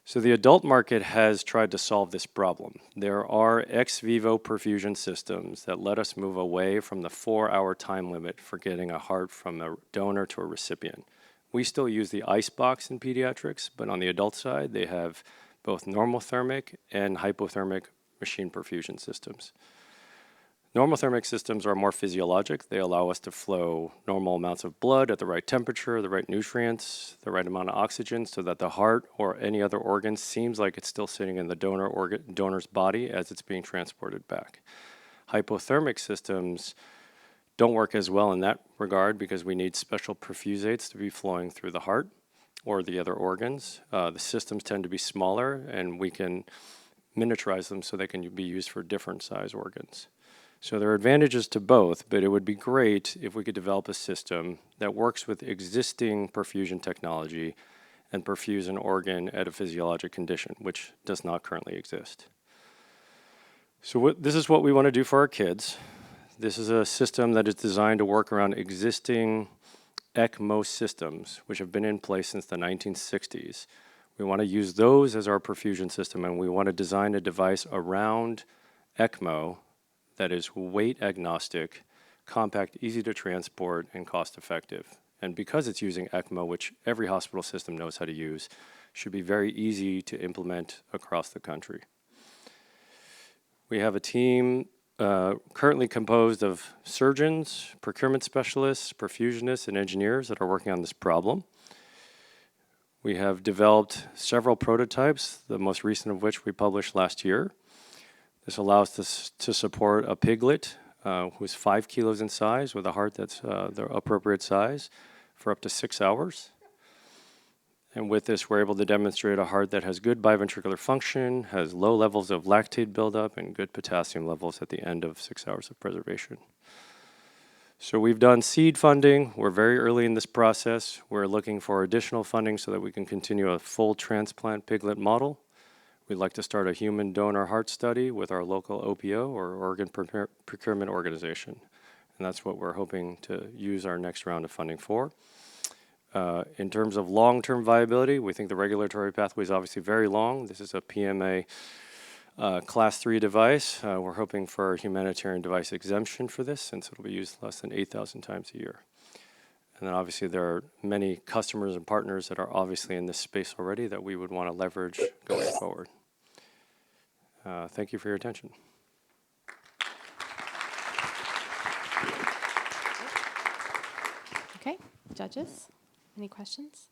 So the adult market has tried to solve this problem. There are ex vivo perfusion systems that let us move away from the 4-hour time limit for getting a heart from a donor to a recipient. We still use the ice box in pediatrics, but on the adult side, they have both normothermic and hypothermic machine perfusion systems. Normothermic systems are more physiologic. They allow us to flow normal amounts of blood at the right temperature, the right nutrients, the right amount of oxygen, so that the heart or any other organ seems like it's still sitting in the donor's body as it's being transported back. Hypothermic systems don't work as well in that regard because we need special perfusates to be flowing through the heart or the other organs. The systems tend to be smaller, and we can miniaturize them so they can be used for different size organs. So there are advantages to both, but it would be great if we could develop a system that works with existing perfusion technology and perfuse an organ at a physiologic condition, which does not currently exist. So this is what we want to do for our kids. This is a system that is designed to work around existing ECMO systems, which have been in place since the 1960s. We want to use those as our perfusion system, and we want to design a device around ECMO that is weight agnostic, compact, easy to transport, and cost effective. And because it's using ECMO, which every hospital system knows how to use, should be very easy to implement across the country. We have a team currently composed of surgeons, procurement specialists, perfusionists, and engineers that are working on this problem. We have developed several prototypes, the most recent of which we published last year. This allows us to support a piglet who's 5 kilos in size with a heart that's the appropriate size for up to 6 hours. And with this, we're able to demonstrate a heart that has good biventricular function, has low levels of lactate buildup, and good potassium levels at the end of 6 hours of preservation. So we've done seed funding. We're very early in this process. We're looking for additional funding so that we can continue a full transplant piglet model. We'd like to start a human donor heart study with our local OPO, or organ procurement organization. And that's what we're hoping to use our next round of funding for. In terms of long-term viability, we think the regulatory pathway is obviously very long. This is a PMA Class 3 device. We're hoping for a humanitarian device exemption for this, since it'll be used less than 8,000 times a year. And then obviously there are many customers and partners that are obviously in this space already that we would want to leverage going forward. Thank you for your attention. Okay, judges, any questions?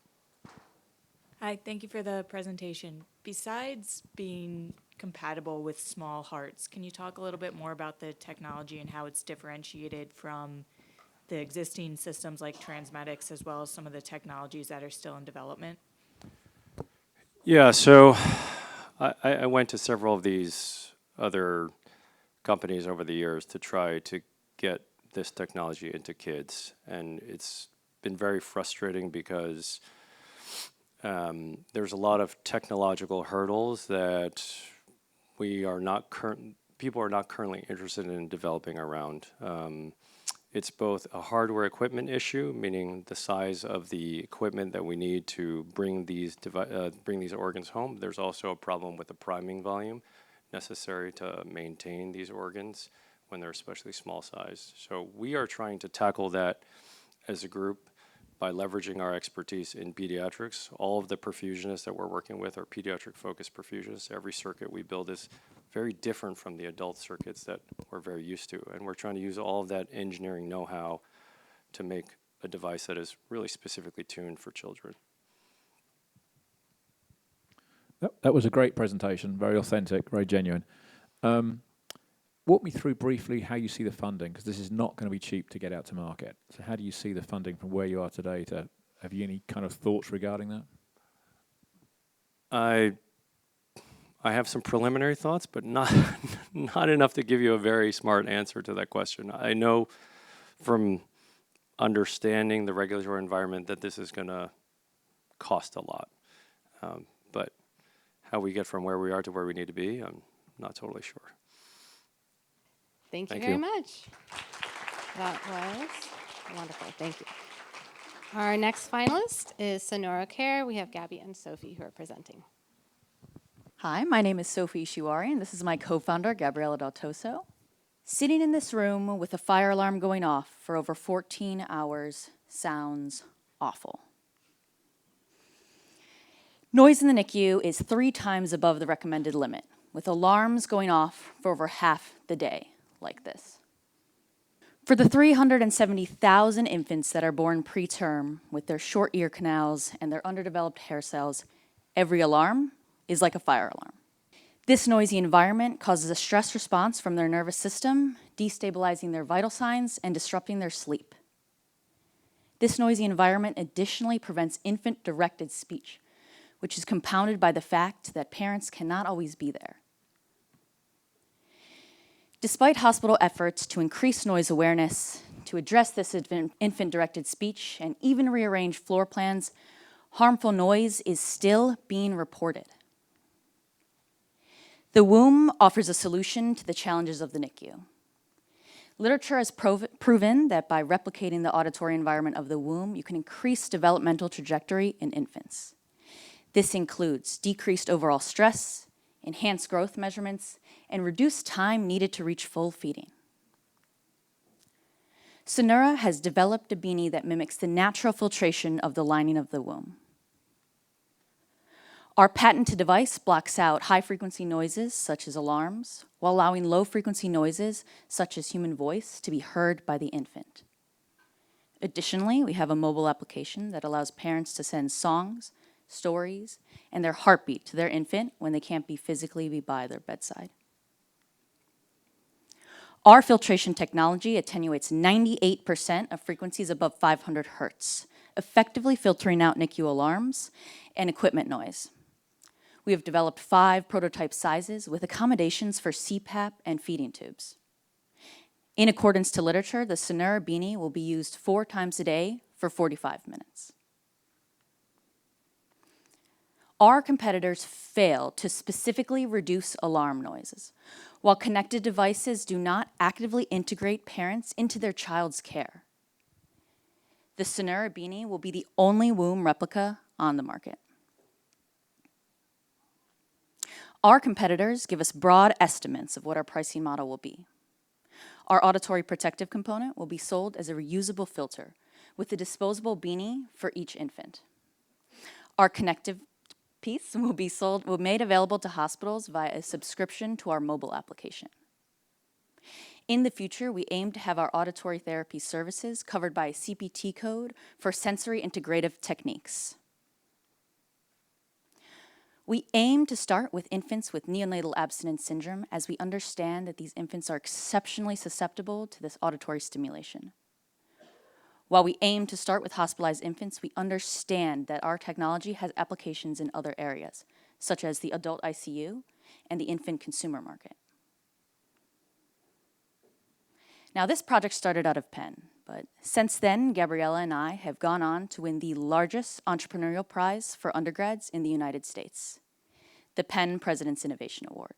Hi, thank you for the presentation. Besides being compatible with small hearts, can you talk a little bit more about the technology and how it's differentiated from the existing systems like Transmedics, as well as some of the technologies that are still in development? Yeah, so I went to several of these other companies over the years to try to get this technology into kids, and it's been very frustrating because there's a lot of technological hurdles that people are not currently interested in developing around. It's both a hardware equipment issue, meaning the size of the equipment that we need to bring these organs home. There's also a problem with the priming volume necessary to maintain these organs when they're especially small size. So we are trying to tackle that as a group by leveraging our expertise in pediatrics. All of the perfusionists that we're working with are pediatric-focused perfusionists. Every circuit we build is very different from the adult circuits that we're very used to. And we're trying to use all of that engineering know-how to make a device that is really specifically tuned for children. That was a great presentation, very authentic, very genuine. Walk me through briefly how you see the funding, because this is not going to be cheap to get out to market. So how do you see the funding from where you are today? Have you any kind of thoughts regarding that? I have some preliminary thoughts, but not enough to give you a very smart answer to that question. I know from understanding the regulatory environment that this is going to cost a lot. But how we get from where we are to where we need to be, I'm not totally sure. Thank you very much. That was wonderful. Thank you. Our next finalist is Sonora Care. We have Gabby and Sophie who are presenting. Hi, my name is Sophie Ishiwari, and this is my co-founder, Gabriela Daltoso. Sitting in this room with a fire alarm going off for over 14 hours sounds awful. Noise in the NICU is 3 times above the recommended limit, with alarms going off for over half the day, like this. For the 370,000 infants that are born preterm with their short ear canals and their underdeveloped hair cells, every alarm is like a fire alarm. This noisy environment causes a stress response from their nervous system, destabilizing their vital signs and disrupting their sleep. This noisy environment additionally prevents infant-directed speech, which is compounded by the fact that parents cannot always be there. Despite hospital efforts to increase noise awareness, to address this infant-directed speech, and even rearrange floor plans, harmful noise is still being reported. The womb offers a solution to the challenges of the NICU. Literature has proven that by replicating the auditory environment of the womb, you can increase developmental trajectory in infants. This includes decreased overall stress, enhanced growth measurements, and reduced time needed to reach full feeding. Sonora has developed a beanie that mimics the natural filtration of the lining of the womb. Our patented device blocks out high-frequency noises, such as alarms, while allowing low-frequency noises, such as human voice, to be heard by the infant. Additionally, we have a mobile application that allows parents to send songs, stories, and their heartbeat to their infant when they can't be physically be by their bedside. Our filtration technology attenuates 98% of frequencies above 500 hertz, effectively filtering out NICU alarms and equipment noise. We have developed 5 prototype sizes with accommodations for CPAP and feeding tubes. In accordance to literature, the Sonura Beanie will be used 4 times a day for 45 minutes. Our competitors fail to specifically reduce alarm noises, while connected devices do not actively integrate parents into their child's care. The Sonura Beanie will be the only womb replica on the market. Our competitors give us broad estimates of what our pricing model will be. Our auditory protective component will be sold as a reusable filter with a disposable beanie for each infant. Our connective piece will be made available to hospitals via a subscription to our mobile application. In the future, we aim to have our auditory therapy services covered by a CPT code for sensory integrative techniques. We aim to start with infants with neonatal abstinence syndrome, as we understand that these infants are exceptionally susceptible to this auditory stimulation. While we aim to start with hospitalized infants, we understand that our technology has applications in other areas, such as the adult ICU and the infant consumer market. Now, this project started out of Penn, but since then, Gabriella and I have gone on to win the largest entrepreneurial prize for undergrads in the United States, the Penn President's Innovation Award.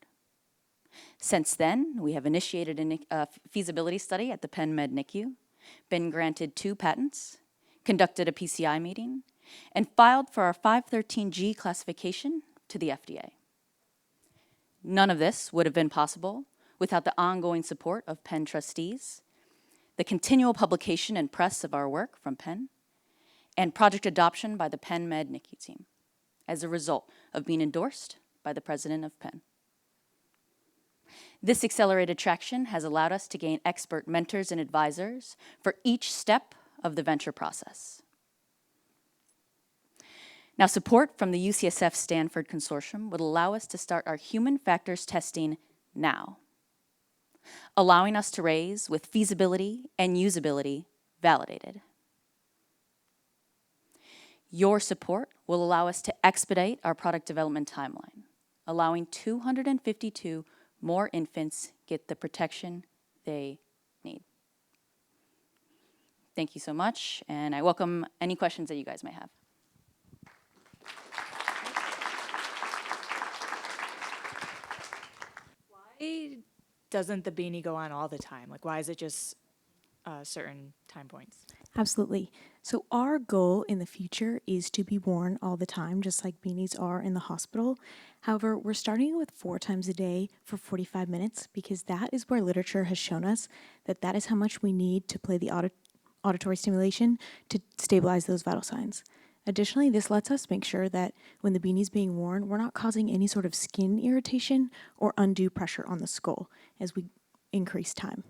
Since then, we have initiated a feasibility study at the Penn Med NICU, been granted 2 patents, conducted a PCI meeting, and filed for our 513G classification to the FDA. None of this would have been possible without the ongoing support of Penn trustees, the continual publication and press of our work from Penn, and project adoption by the Penn Med NICU team as a result of being endorsed by the president of Penn. This accelerated traction has allowed us to gain expert mentors and advisors for each step of the venture process. Now, support from the UCSF Stanford Consortium would allow us to start our human factors testing now, allowing us to raise with feasibility and usability validated. Your support will allow us to expedite our product development timeline, allowing 252 more infants get the protection they need. Thank you so much, and I welcome any questions that you guys may have. Why doesn't the beanie go on all the time? Like, why is it just certain time points? Absolutely. So our goal in the future is to be worn all the time, just like beanies are in the hospital. However, we're starting with 4 times a day for 45 minutes because that is where literature has shown us that that is how much we need to play the auditory stimulation to stabilize those vital signs. Additionally, this lets us make sure that when the beanie is being worn, we're not causing any sort of skin irritation or undue pressure on the skull as we increase time.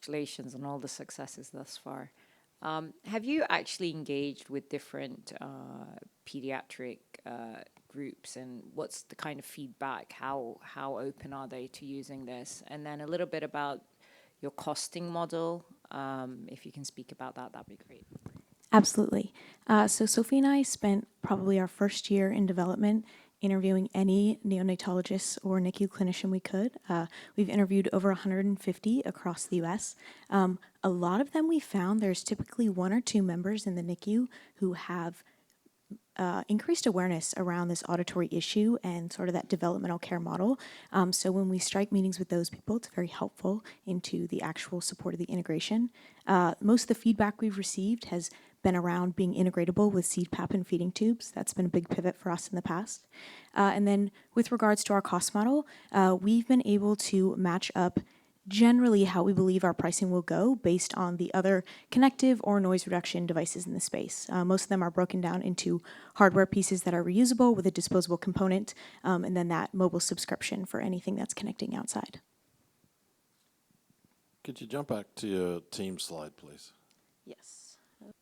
Congratulations on all the successes thus far. Have you actually engaged with different pediatric groups, and what's the kind of feedback? How open are they to using this? And then a little bit about your costing model. If you can speak about that, that'd be great. Absolutely. So Sophie and I spent probably our first year in development interviewing any neonatologist or NICU clinician we could. We've interviewed over 150 across the U.S. A lot of them we found there's typically 1 or 2 members in the NICU who have increased awareness around this auditory issue and sort of that developmental care model. So when we strike meetings with those people, it's very helpful into the actual support of the integration. Most of the feedback we've received has been around being integratable with CPAP and feeding tubes. That's been a big pivot for us in the past. And then with regards to our cost model, we've been able to match up generally how we believe our pricing will go based on the other connective or noise reduction devices in the space. Most of them are broken down into hardware pieces that are reusable with a disposable component, and then that mobile subscription for anything that's connecting outside. Could you jump back to your team slide, please? Yes.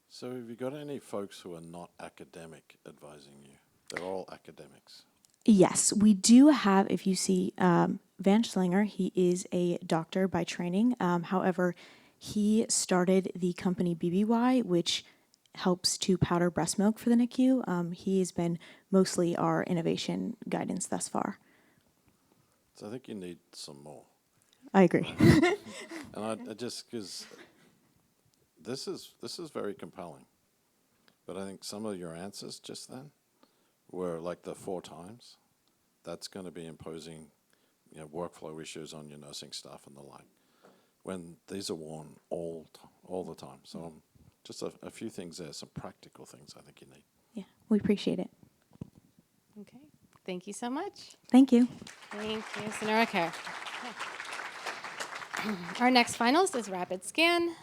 So have you got any folks who are not academic advising you? They're all academics. Yes, we do have, if you see Van Schlinger, he is a doctor by training. However, he started the company BBY, which helps to powder breast milk for the NICU. He has been mostly our innovation guidance thus far. So I think you need some more. I agree. And I just, because this is very compelling. But I think some of your answers just then were like the 4 times. That's going to be imposing, workflow issues on your nursing staff and the like, when these are worn all the time. So just a few things there, some practical things I think you need. Yeah, we appreciate it. Okay, thank you so much. Thank you. Thank you, Sonora Care. Our next finalist is Rapid Scan.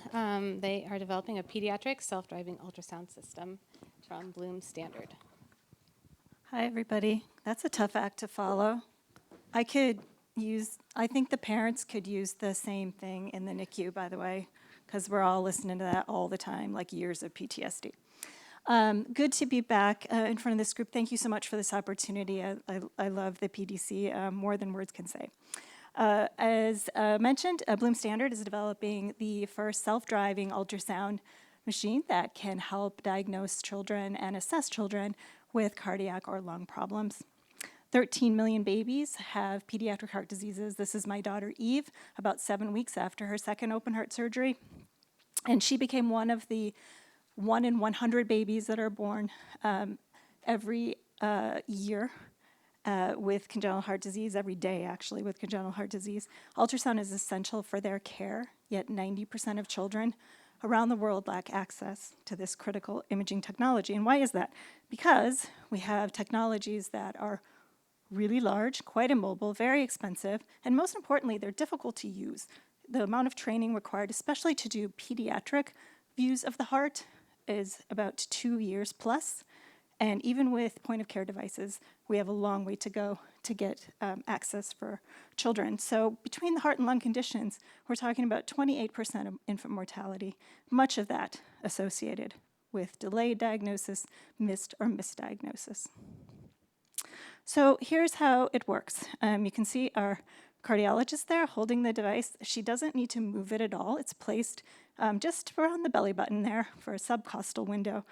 They are developing a pediatric self-driving ultrasound system from Bloom Standard. Hi, everybody. That's a tough act to follow. I think the parents could use the same thing in the NICU, by the way, because we're all listening to that all the time, like years of PTSD. Good to be back in front of this group. Thank you so much for this opportunity. I love the PDC more than words can say. As mentioned, Bloom Standard is developing the first self-driving ultrasound machine that can help diagnose children and assess children with cardiac or lung problems. 13 million babies have pediatric heart diseases. This is my daughter Eve, about 7 weeks after her second open heart surgery. And she became one of the 1 in 100 babies that are born every year with congenital heart disease, every day actually with congenital heart disease. Ultrasound is essential for their care, yet 90% of children around the world lack access to this critical imaging technology. And why is that? Because we have technologies that are really large, quite immobile, very expensive, and most importantly, they're difficult to use. The amount of training required, especially to do pediatric views of the heart, is about 2 years plus. And even with point-of-care devices, we have a long way to go to get access for children. So between the heart and lung conditions, we're talking about 28% of infant mortality, much of that associated with delayed diagnosis, missed or misdiagnosis. So here's how it works. You can see our cardiologist there holding the device. She doesn't need to move it at all. It's placed just around the belly button there for a subcostal window.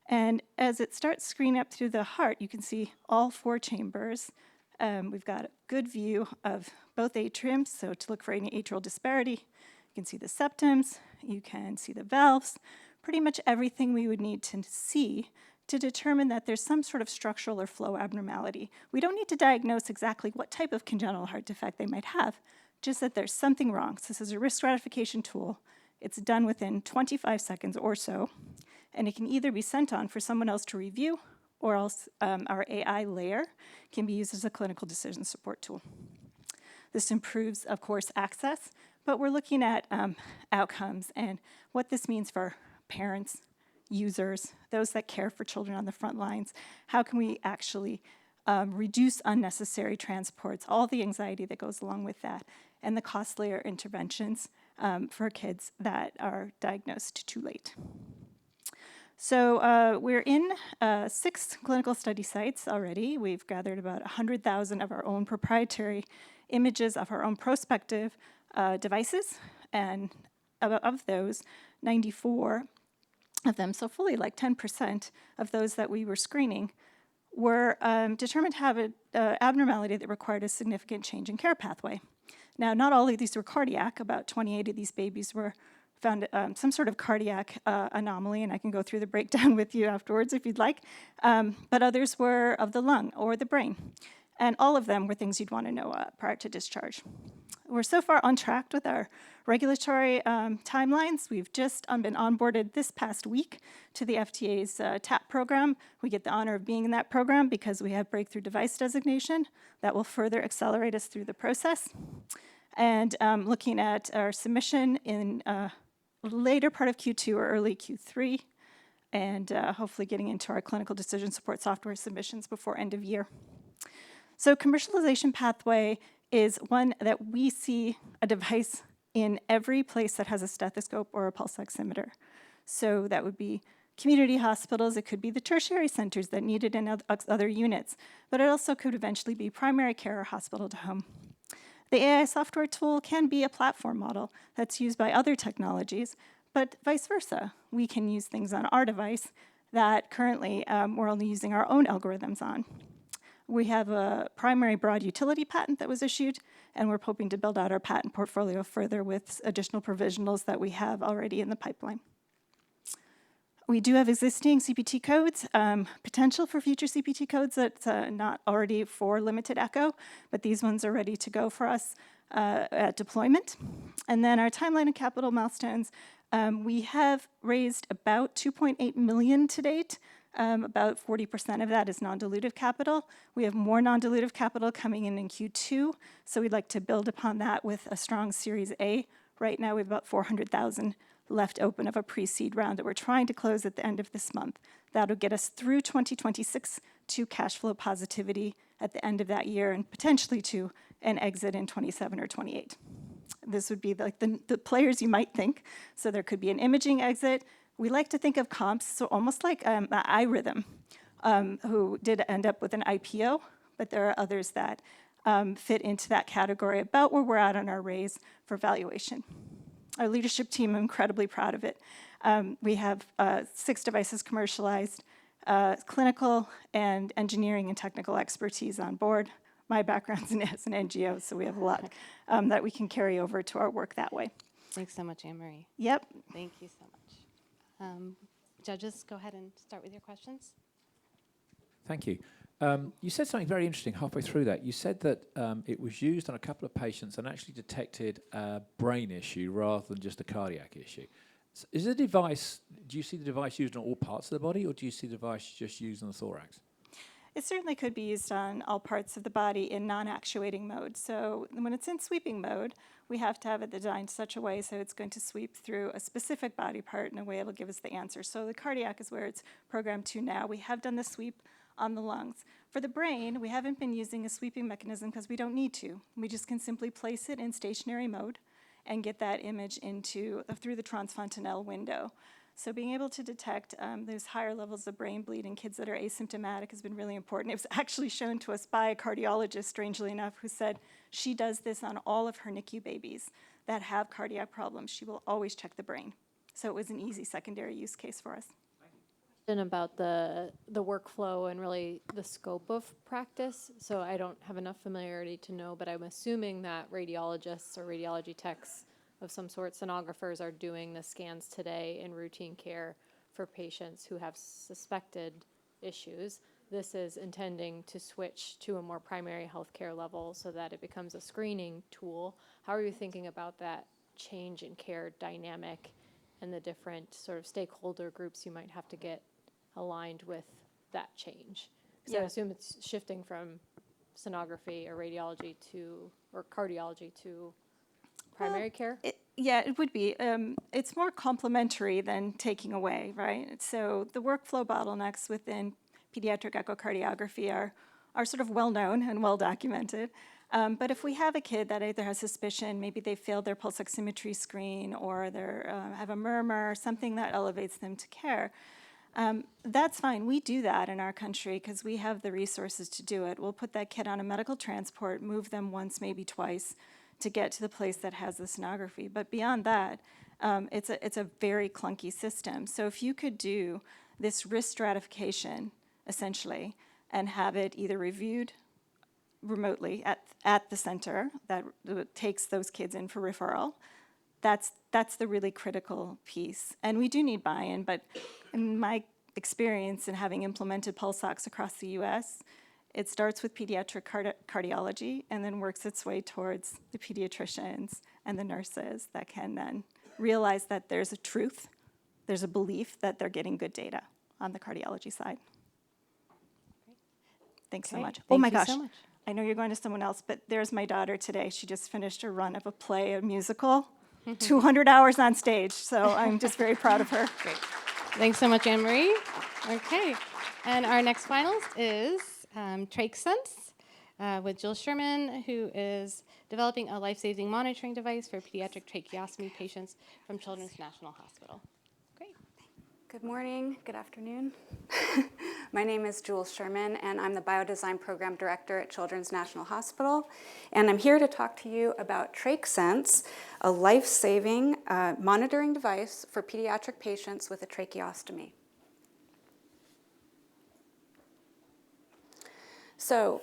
And as it starts screening up through the heart, you can see all 4 chambers. We've got a good view of both atriums, so to look for any atrial disparity. You can see the septums, you can see the valves, pretty much everything we would need to see to determine that there's some sort of structural or flow abnormality. We don't need to diagnose exactly what type of congenital heart defect they might have, just that there's something wrong. So this is a risk stratification tool. It's done within 25 seconds or so, and it can either be sent on for someone else to review, or else our AI layer can be used as a clinical decision support tool. This improves, of course, access, but we're looking at outcomes and what this means for parents, users, those that care for children on the front lines. How can we actually reduce unnecessary transports, all the anxiety that goes along with that, and the costlier interventions for kids that are diagnosed too late. So we're in 6 clinical study sites already. We've gathered about 100,000 of our own proprietary images of our own prospective devices, and of those, 94 of them, so fully like 10% of those that we were screening, were determined to have an abnormality that required a significant change in care pathway. Now, not all of these were cardiac. About 28 of these babies were found some sort of cardiac anomaly, and I can go through the breakdown with you afterwards if you'd like. But others were of the lung or the brain. And all of them were things you'd want to know prior to discharge. We're so far on track with our regulatory timelines. We've just been onboarded this past week to the FDA's TAP program. We get the honor of being in that program because we have breakthrough device designation that will further accelerate us through the process. and looking at our submission in later part of Q2 or early Q3, and hopefully getting into our clinical decision support software submissions before end of year. So commercialization pathway is one that we see a device in every place that has a stethoscope or a pulse oximeter. So that would be community hospitals, it could be the tertiary centers that need it in other units, but it also could eventually be primary care or hospital to home. The AI software tool can be a platform model that's used by other technologies, but vice versa. We can use things on our device that currently we're only using our own algorithms on. We have a primary broad utility patent that was issued, and we're hoping to build out our patent portfolio further with additional provisionals that we have already in the pipeline. We do have existing CPT codes, potential for future CPT codes that's not already for limited echo, but these ones are ready to go for us at deployment. And then our timeline and capital milestones, we have raised about 2.8 million to date. About 40% of that is non-dilutive capital. We have more non-dilutive capital coming in Q2, so we'd like to build upon that with a strong Series A. Right now we have about 400,000 left open of a pre-seed round that we're trying to close at the end of this month. That'll get us through 2026 to cash flow positivity at the end of that year and potentially to an exit in 27 or 28. This would be like the players you might think. So there could be an imaging exit. We like to think of comps, so almost like iRhythm, who did end up with an IPO, but there are others that fit into that category about where we're at on our raise for valuation. Our leadership team, I'm incredibly proud of it. We have 6 devices commercialized, clinical and engineering and technical expertise on board. My background's as an NGO, so we have a lot that we can carry over to our work that way. Thanks so much, Anne-Marie. Yep. Thank you so much. Judges, go ahead and start with your questions. Thank you. You said something very interesting halfway through that. You said that it was used on a couple of patients and actually detected a brain issue rather than just a cardiac issue. Is the device, do you see the device used on all parts of the body, or do you see the device just used on the thorax? It certainly could be used on all parts of the body in non-actuating mode. So when it's in sweeping mode, we have to have it designed such a way so it's going to sweep through a specific body part in a way it'll give us the answer. So the cardiac is where it's programmed to now. We have done the sweep on the lungs. For the brain, we haven't been using a sweeping mechanism because we don't need to. We just can simply place it in stationary mode and get that image through the transfontanelle window. So being able to detect those higher levels of brain bleed in kids that are asymptomatic has been really important. It was actually shown to us by a cardiologist, strangely enough, who said she does this on all of her NICU babies that have cardiac problems. She will always check the brain. So it was an easy secondary use case for us. About the workflow and really the scope of practice. So I don't have enough familiarity to know, but I'm assuming that radiologists or radiology techs of some sort, sonographers, are doing the scans today in routine care for patients who have suspected issues. This is intending to switch to a more primary healthcare level so that it becomes a screening tool. How are you thinking about that change in care dynamic and the different sort of stakeholder groups you might have to get aligned with that change? So I assume it's shifting from sonography or radiology or cardiology to primary care? It would be. It's more complementary than taking away, right? So the workflow bottlenecks within pediatric echocardiography are sort of well-known and well-documented. But if we have a kid that either has suspicion, maybe they failed their pulse oximetry screen, or they have a murmur, something that elevates them to care, that's fine. We do that in our country because we have the resources to do it. We'll put that kid on a medical transport, move them once, maybe twice, to get to the place that has the sonography. But beyond that, it's a very clunky system. So if you could do this risk stratification, essentially, and have it either reviewed remotely at the center that takes those kids in for referral, that's the really critical piece. And we do need buy-in, but in my experience in having implemented pulse ox across the US, it starts with pediatric cardiology and then works its way towards the pediatricians and the nurses that can then realize that there's a truth, there's a belief that they're getting good data on the cardiology side. Thanks so much. Oh my gosh. I know you're going to someone else, but there's my daughter today. She just finished her run of a play, a musical, 200 hours on stage. So I'm just very proud of her. Great. Thanks so much, Anne-Marie. Okay. And our next finalist is TrakeSense with Jill Sherman, who is developing a life-saving monitoring device for pediatric tracheostomy patients from Children's National Hospital. Great. Good morning, good afternoon. My name is Jules Sherman, and I'm the Biodesign Program Director at Children's National Hospital. And I'm here to talk to you about TrakeSense, a life-saving monitoring device for pediatric patients with a tracheostomy. So,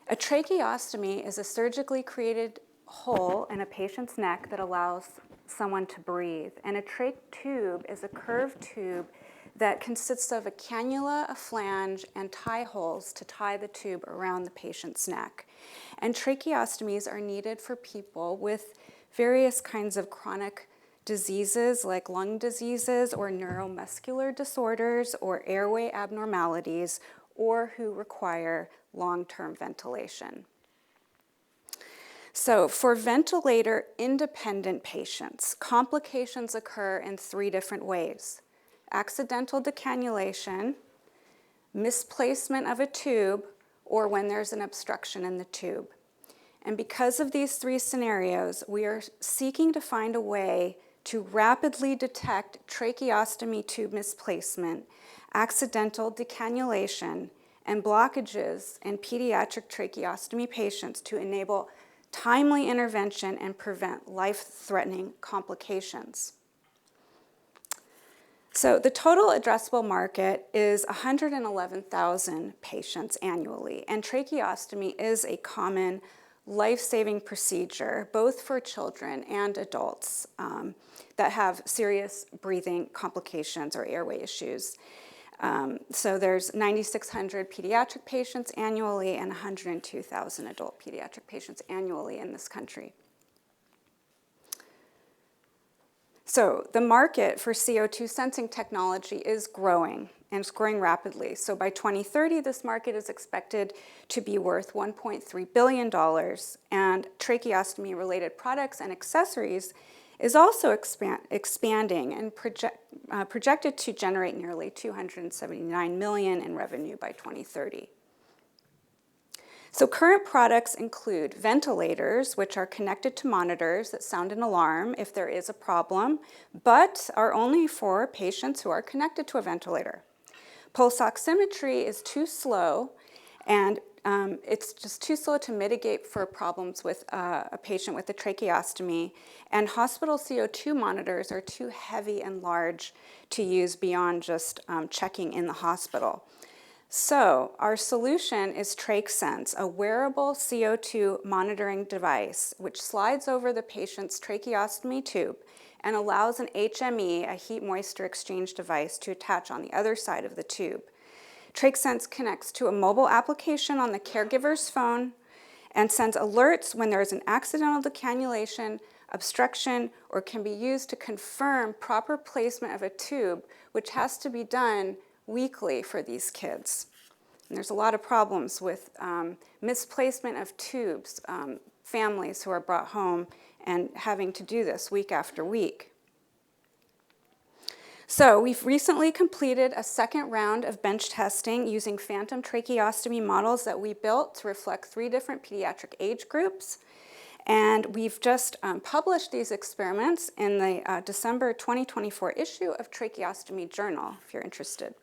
a tracheostomy is a surgically created hole in a patient's neck that allows someone to breathe. And a trach tube is a curved tube that consists of a cannula, a flange, and tie holes to tie the tube around the patient's neck. And tracheostomies are needed for people with various kinds of chronic diseases like lung diseases or neuromuscular disorders or airway abnormalities, or who require long-term ventilation. So for ventilator-independent patients, complications occur in 3 different ways: accidental decannulation, misplacement of a tube, or when there's an obstruction in the tube. And because of these 3 scenarios, we are seeking to find a way to rapidly detect tracheostomy tube misplacement, accidental decannulation, and blockages in pediatric tracheostomy patients to enable timely intervention and prevent life-threatening complications. So the total addressable market is 111,000 patients annually, and tracheostomy is a common life-saving procedure, both for children and adults that have serious breathing complications or airway issues. So there's 9,600 pediatric patients annually and 102,000 adult pediatric patients annually in this country. So the market for CO2 sensing technology is growing, and it's growing rapidly. So by 2030, this market is expected to be worth $1.3 billion, and tracheostomy-related products and accessories is also expanding and projected to generate nearly $279 million in revenue by 2030. So current products include ventilators, which are connected to monitors that sound an alarm if there is a problem, but are only for patients who are connected to a ventilator. Pulse oximetry is too slow, and it's just too slow to mitigate for problems with a patient with a tracheostomy, and hospital CO2 monitors are too heavy and large to use beyond just checking in the hospital. So our solution is TrakeSense, a wearable CO2 monitoring device which slides over the patient's tracheostomy tube and allows an HME, a heat moisture exchange device, to attach on the other side of the tube. TrakeSense connects to a mobile application on the caregiver's phone and sends alerts when there is an accidental decannulation, obstruction, or can be used to confirm proper placement of a tube, which has to be done weekly for these kids. And there's a lot of problems with misplacement of tubes, families who are brought home and having to do this week after week. So we've recently completed a second round of bench testing using phantom tracheostomy models that we built to reflect 3 different pediatric age groups. And we've just published these experiments in the December 2024 issue of Tracheostomy Journal, if you're interested.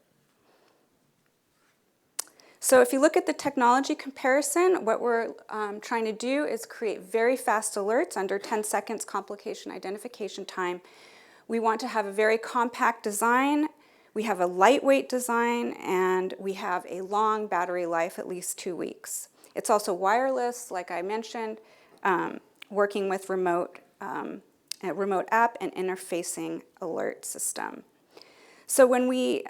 So if you look at the technology comparison, what we're trying to do is create very fast alerts under 10 seconds complication identification time. We want to have a very compact design, we have a lightweight design, and we have a long battery life, at least 2 weeks. It's also wireless, like I mentioned, working with remote app and interfacing alert system. So when we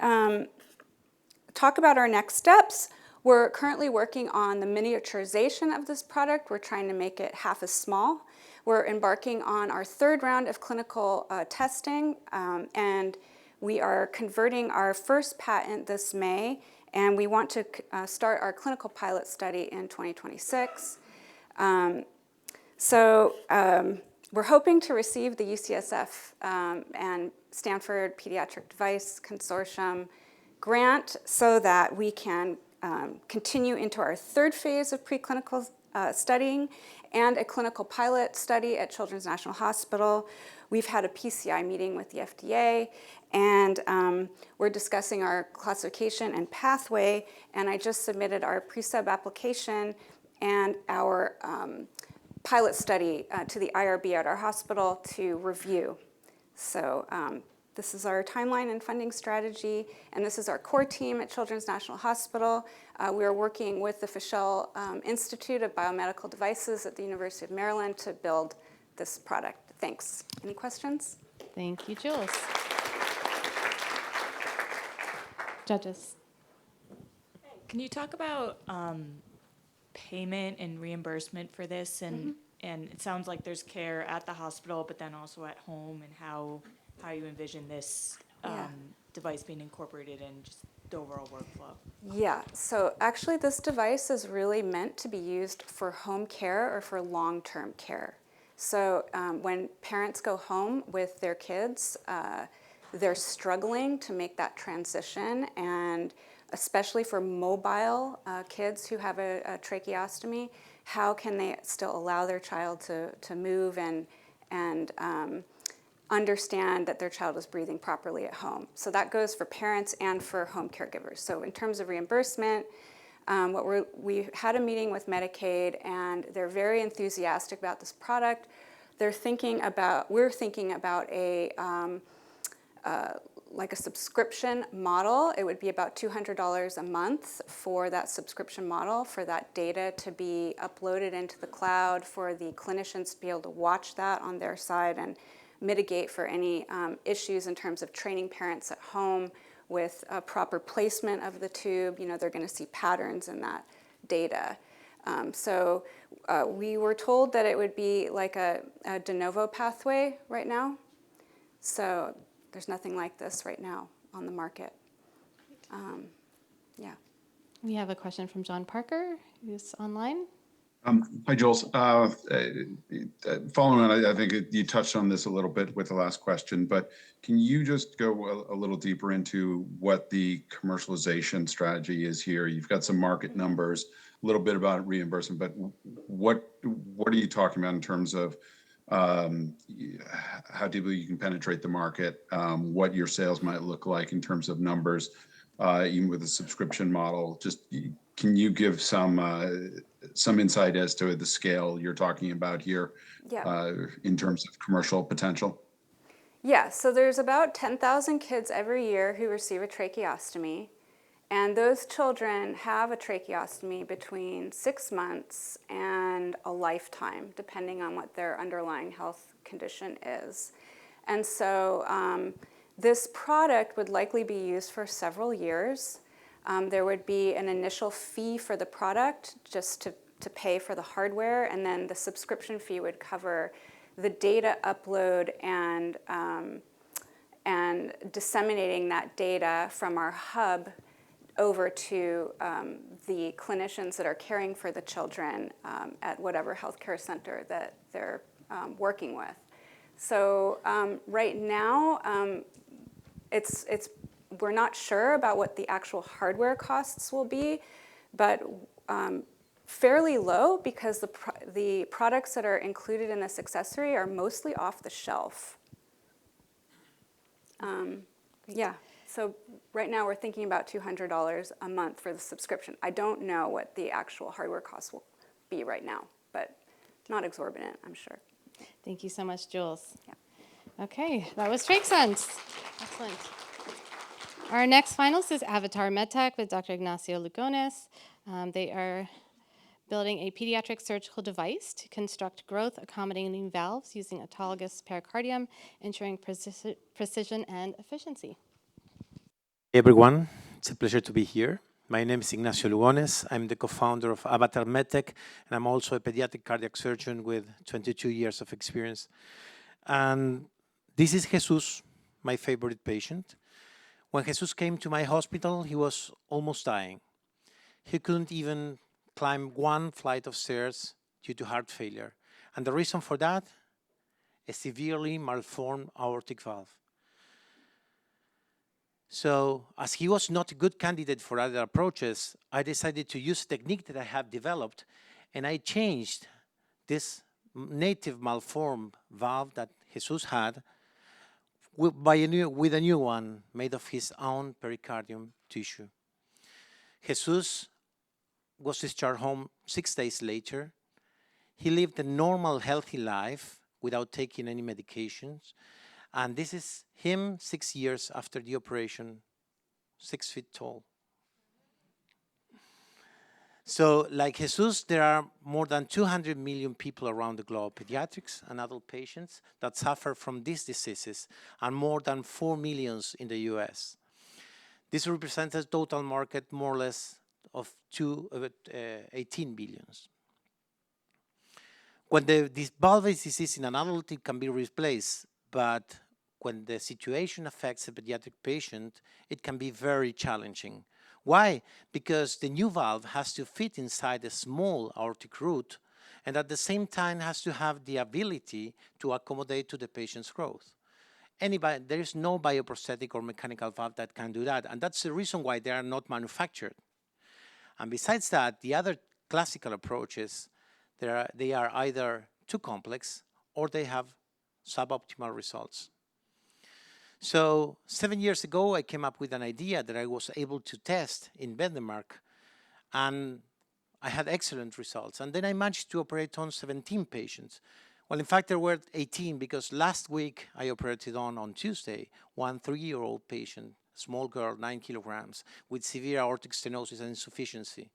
talk about our next steps, we're currently working on the miniaturization of this product. We're trying to make it half as small. We're embarking on our 3rd round of clinical testing, and we are converting our first patent this May And we want to start our clinical pilot study in 2026. We're hoping to receive the UCSF and Stanford Pediatric Device Consortium grant so that we can continue into our third phase of preclinical studying and a clinical pilot study at Children's National Hospital. We've had a PCI meeting with the FDA, and we're discussing our classification and pathway, and I just submitted our pre-sub application and our pilot study to the IRB at our hospital to review. So this is our timeline and funding strategy, and this is our core team at Children's National Hospital. We are working with the Fischel Institute of Biomedical Devices at the University of Maryland to build this product. Thanks. Any questions? Thank you, Jules. Judges. Can you talk about payment and reimbursement for this? And it sounds like there's care at the hospital, but then also at home, and how you envision this device being incorporated in just the overall workflow. Yeah, so actually this device is really meant to be used for home care or for long-term care. So when parents go home with their kids, they're struggling to make that transition, and especially for mobile kids who have a tracheostomy, how can they still allow their child to move and understand that their child is breathing properly at home? So that goes for parents and for home caregivers. So in terms of reimbursement, we had a meeting with Medicaid, and they're very enthusiastic about this product. We're thinking about like a subscription model. It would be about $200 a month for that subscription model, for that data to be uploaded into the cloud, for the clinicians to be able to watch that on their side and mitigate for any issues in terms of training parents at home with proper placement of the tube. You know, they're going to see patterns in that data. We were told that it would be like a de novo pathway right now. So there's nothing like this right now on the market. Yeah. We have a question from John Parker, who's online. Hi, Jules. Following on, I think you touched on this a little bit with the last question, but can you just go a little deeper into what the commercialization strategy is here? You've got some market numbers, a little bit about reimbursement, but what are you talking about in terms of how deeply you can penetrate the market, what your sales might look like in terms of numbers, even with a subscription model? Just can you give some insight as to the scale you're talking about here in terms of commercial potential? Yeah, so there's about 10,000 kids every year who receive a tracheostomy, and those children have a tracheostomy between 6 months and a lifetime, depending on what their underlying health condition is. And so this product would likely be used for several years. There would be an initial fee for the product just to pay for the hardware, and then the subscription fee would cover the data upload and disseminating that data from our hub over to the clinicians that are caring for the children at whatever healthcare center that they're working with. So right now, we're not sure about what the actual hardware costs will be, but fairly low, because the products that are included in this accessory are mostly off the shelf. Yeah, so right now we're thinking about $200 a month for the subscription. I don't know what the actual hardware costs will be right now, but not exorbitant, I'm sure. Thank you so much, Jules. Yeah. Okay, that was TrakeSense. Excellent. Our next finalist is Avatar MedTech with Dr. Ignacio Lugones. They are building a pediatric surgical device to construct growth accommodating valves using autologous pericardium, ensuring precision and efficiency. Hey everyone, it's a pleasure to be here. My name is Ignacio Lugones. I'm the co-founder of Avatar MedTech, and I'm also a pediatric cardiac surgeon with 22 years of experience. And this is Jesus, my favorite patient. When Jesus came to my hospital, he was almost dying. He couldn't even climb one flight of stairs due to heart failure. And the reason for that? A severely malformed aortic valve. So as he was not a good candidate for other approaches, I decided to use a technique that I have developed, and I changed this native malformed valve that Jesus had with a new one made of his own pericardium tissue. Jesus was discharged home 6 days later. He lived a normal, healthy life without taking any medications. And this is him 6 years after the operation, 6 feet tall. So like Jesus, there are more than 200 million people around the globe, pediatrics and adult patients, that suffer from these diseases, and more than 4 million in the US. This represents a total market more or less of 18 billions. When this valve disease in an adult, it can be replaced, but when the situation affects a pediatric patient, it can be very challenging. Why? Because the new valve has to fit inside a small aortic root, and at the same time has to have the ability to accommodate to the patient's growth. There is no bioprosthetic or mechanical valve that can do that, and that's the reason why they are not manufactured. And besides that, the other classical approaches, they are either too complex or they have suboptimal results. So 7 years ago, I came up with an idea that I was able to test in Denmark, and I had excellent results. And then I managed to operate on 17 patients. Well, in fact, there were 18 because last week I operated on Tuesday, one 3-year-old patient, small girl, 9 kilograms, with severe aortic stenosis and insufficiency.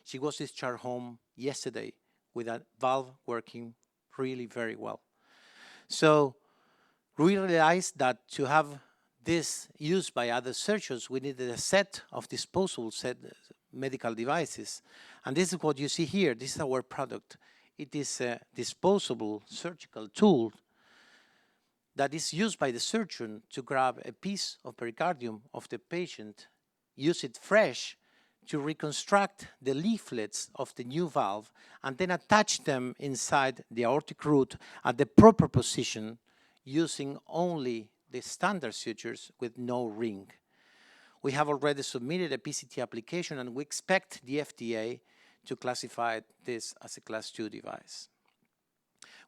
She was discharged home yesterday with a valve working really very well. So we realized that to have this used by other surgeons, we needed a set of disposable medical devices. And this is what you see here. This is our product. It is a disposable surgical tool that is used by the surgeon to grab a piece of pericardium of the patient, use it fresh to reconstruct the leaflets of the new valve, and then attach them inside the aortic root at the proper position using only the standard sutures with no ring. We have already submitted a PCT application, and we expect the FDA to classify this as a Class 2 device.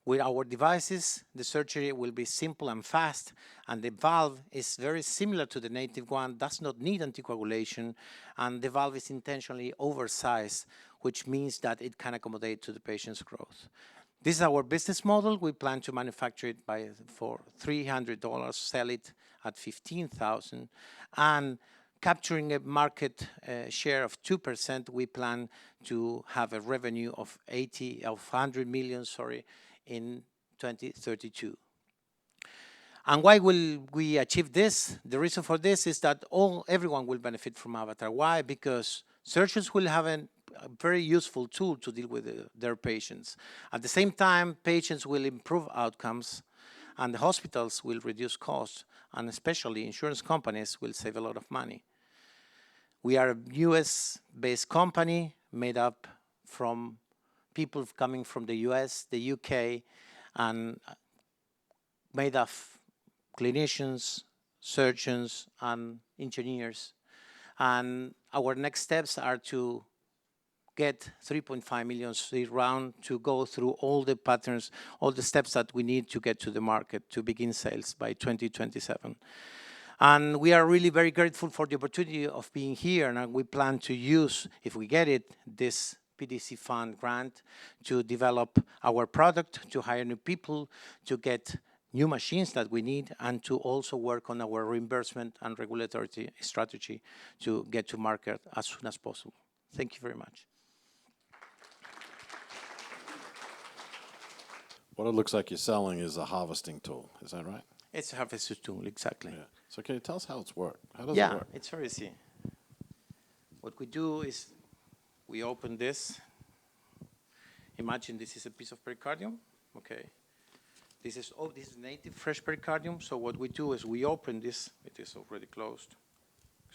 With our devices, the surgery will be simple and fast, and the valve is very similar to the native one, does not need anticoagulation, and the valve is intentionally oversized, which means that it can accommodate to the patient's growth. This is our business model. We plan to manufacture it for $300, sell it at $15,000, and capturing a market share of 2%, we plan to have a revenue of 100 million, in 2032. And why will we achieve this? The reason for this is that everyone will benefit from Avatar. Why? Because surgeons will have a very useful tool to deal with their patients. At the same time, patients will improve outcomes, and the hospitals will reduce costs, and especially insurance companies will save a lot of money. We are a US-based company made up from people coming from the US, the UK, and made of clinicians, surgeons, and engineers. And our next steps are to get 3.5 million round to go through all the patterns, all the steps that we need to get to the market to begin sales by 2027. And we are really very grateful for the opportunity of being here, and we plan to use, if we get it, this PDC fund grant to develop our product, to hire new people, to get new machines that we need, and to also work on our reimbursement and regulatory strategy to get to market as soon as possible. Thank you very much. What it looks like you're selling is a harvesting tool. Is that right? It's a harvesting tool, exactly. Yeah. So can you tell us how it's worked? How does it Yeah, work? it's very easy. What we do is we open this. Imagine this is a piece of pericardium. Okay. This is native fresh pericardium. So what we do is we open this. It is already closed.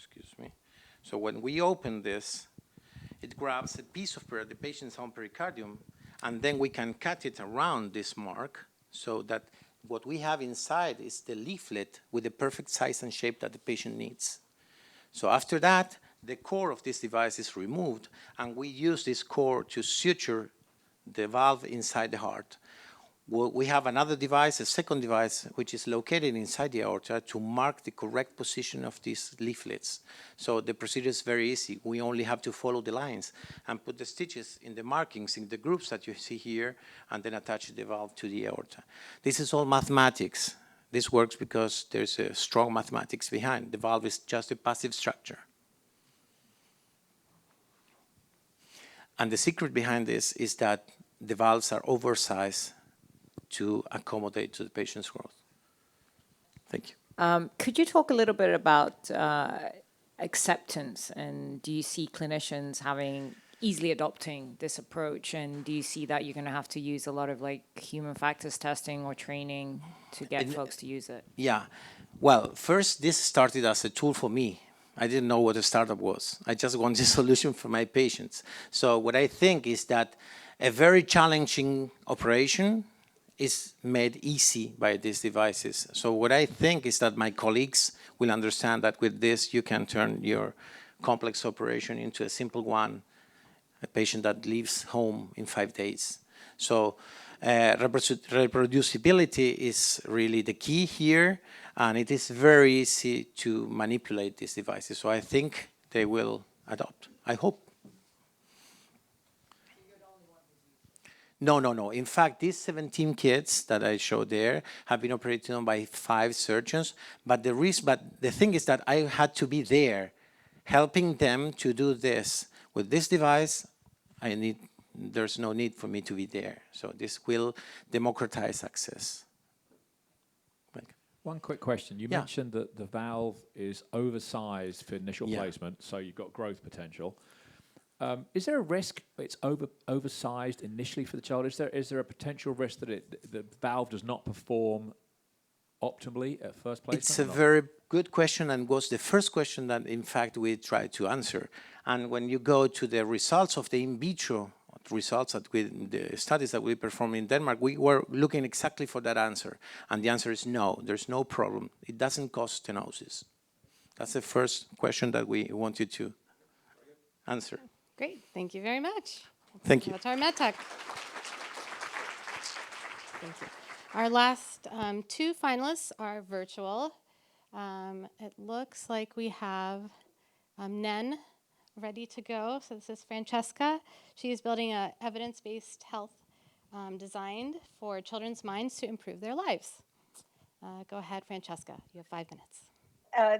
excuse me. So when we open this, it grabs a piece of the patient's own pericardium, and then we can cut it around this mark so that what we have inside is the leaflet with the perfect size and shape that the patient needs. So after that, the core of this device is removed, and we use this core to suture the valve inside the heart. We have another device, a second device, which is located inside the aorta to mark the correct position of these leaflets. So the procedure is very easy. We only have to follow the lines and put the stitches in the markings, in the groups that you see here, and then attach the valve to the aorta. This is all mathematics. This works because there's a strong mathematics behind. The valve is just a passive structure. And the secret behind this is that the valves are oversized to accommodate to the patient's growth. Thank you. Could you talk a little bit about acceptance, and do you see clinicians easily adopting this approach, and do you see that you're going to have to use a lot of like human factors testing or training to get folks to use it? Yeah. Well, first, this started as a tool for me. I didn't know what a startup was. I just wanted a solution for my patients. So what I think is that a very challenging operation is made easy by these devices. So what I think is that my colleagues will understand that with this, you can turn your complex operation into a simple one, a patient that leaves home in 5 days. So reproducibility is really the key here, and it is very easy to manipulate these devices. So I think they will adopt, I hope. No. In fact, these 17 kids that I showed there have been operated on by 5 surgeons. But the thing is that I had to be there, helping them to do this. With this device, there's no need for me to be there. So this will democratize access. One quick question. You mentioned that the valve is oversized for initial placement, so you've got growth potential. Is there a risk it's oversized initially for the child? Is there a potential risk that the valve does not perform optimally at first placement? It's a very good question, and was the first question that, in fact, we tried to answer. And when you go to the results of the in vitro results, the studies that we performed in Denmark, we were looking exactly for that answer. And the answer is no, there's no problem. It doesn't cause stenosis. That's the first question that we wanted to answer. Great, thank you very much. Thank you. That's our MedTech. Thank you. Our last 2 finalists are virtual. It looks like we have Nen ready to go. So this is Francesca. She is building an evidence-based health designed for children's minds to improve their lives. Go ahead, Francesca. You have 5 minutes.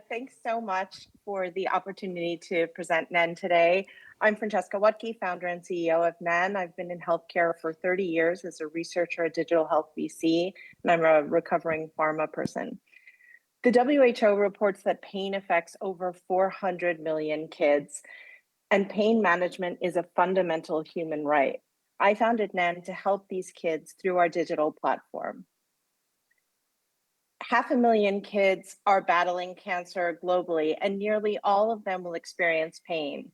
Thanks so much for the opportunity to present NEN today. I'm Francesca Wutke, founder and CEO of NEN. I've been in healthcare for 30 years as a researcher at Digital Health VC, and I'm a recovering pharma person. The WHO reports that pain affects over 400 million kids, and pain management is a fundamental human right. I founded NEN to help these kids through our digital platform. 500,000 kids are battling cancer globally, and nearly all of them will experience pain.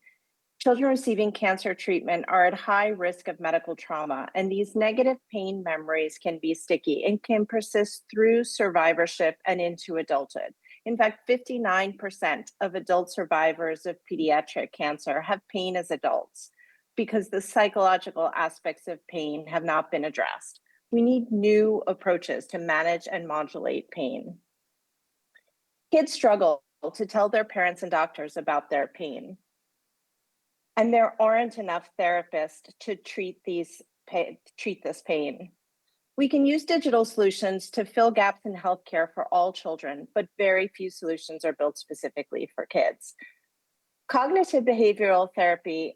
Children receiving cancer treatment are at high risk of medical trauma, and these negative pain memories can be sticky and can persist through survivorship and into adulthood. In fact, 59% of adult survivors of pediatric cancer have pain as adults because the psychological aspects of pain have not been addressed. We need new approaches to manage and modulate pain. Kids struggle to tell their parents and doctors about their pain. And there aren't enough therapists to treat this pain. We can use digital solutions to fill gaps in healthcare for all children, but very few solutions are built specifically for kids. Cognitive behavioral therapy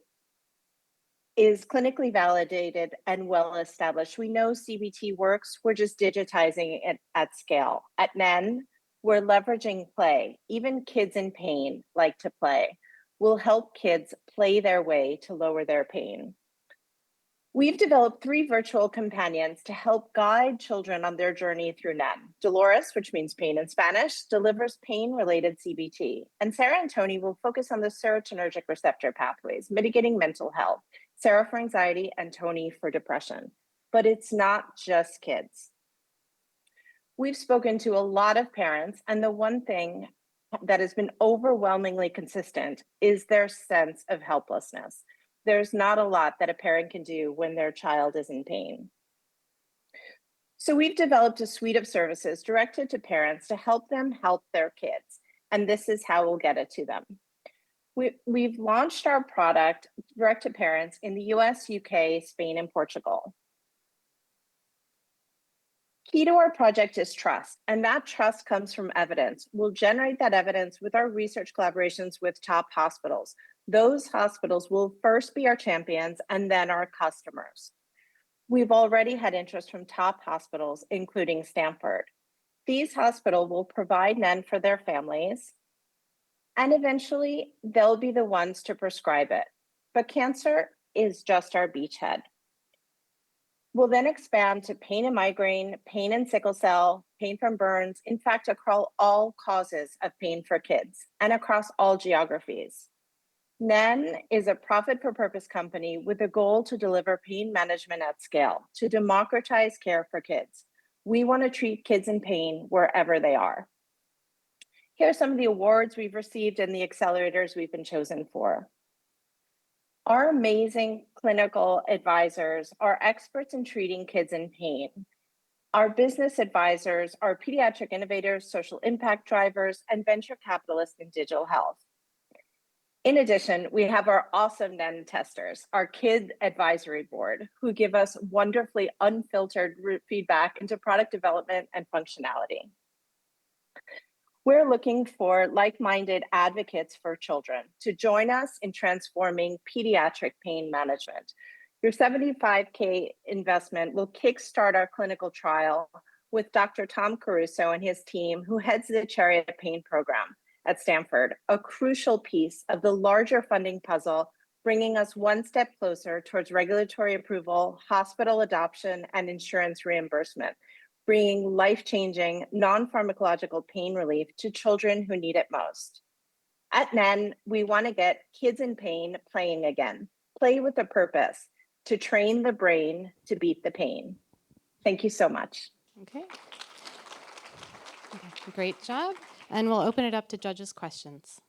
is clinically validated and well established. We know CBT works, we're just digitizing it at scale. At NEN, we're leveraging play. Even kids in pain like to play. We'll help kids play their way to lower their pain. We've developed 3 virtual companions to help guide children on their journey through NEN. Dolores, which means pain in Spanish, delivers pain-related CBT. And Sarah and Tony will focus on the serotonergic receptor pathways, mitigating mental health. Sarah for anxiety and Tony for depression. But it's not just kids. We've spoken to a lot of parents, and the one thing that has been overwhelmingly consistent is their sense of helplessness. There's not a lot that a parent can do when their child is in pain. So we've developed a suite of services directed to parents to help them help their kids. And this is how we'll get it to them. We've launched our product direct to parents in the US, UK, Spain, and Portugal. Key to our project is trust, and that trust comes from evidence. We'll generate that evidence with our research collaborations with top hospitals. Those hospitals will first be our champions and then our customers. We've already had interest from top hospitals, including Stanford. These hospitals will provide NEN for their families, and eventually they'll be the ones to prescribe it. But cancer is just our beachhead. We'll then expand to pain and migraine, pain and sickle cell, pain from burns, in fact, across all causes of pain for kids and across all geographies. NEN is a profit for purpose company with a goal to deliver pain management at scale, to democratize care for kids. We want to treat kids in pain wherever they are. Here are some of the awards we've received and the accelerators we've been chosen for. Our amazing clinical advisors are experts in treating kids in pain. Our business advisors are pediatric innovators, social impact drivers, and venture capitalists in digital health. In addition, we have our awesome NEN testers, our Kid Advisory Board, who give us wonderfully unfiltered feedback into product development and functionality. We're looking for like-minded advocates for children to join us in transforming pediatric pain management. Your $75K investment will kickstart our clinical trial with Dr. Tom Caruso and his team, who heads the Chariot Pain Program at Stanford, a crucial piece of the larger funding puzzle, bringing us one step closer towards regulatory approval, hospital adoption, and insurance reimbursement, bringing life-changing, non-pharmacological pain relief to children who need it most. At NEN, we want to get kids in pain playing again, play with a purpose, to train the brain to beat the pain. Thank you so much. Okay. Great job. And we'll open it up to judges' questions.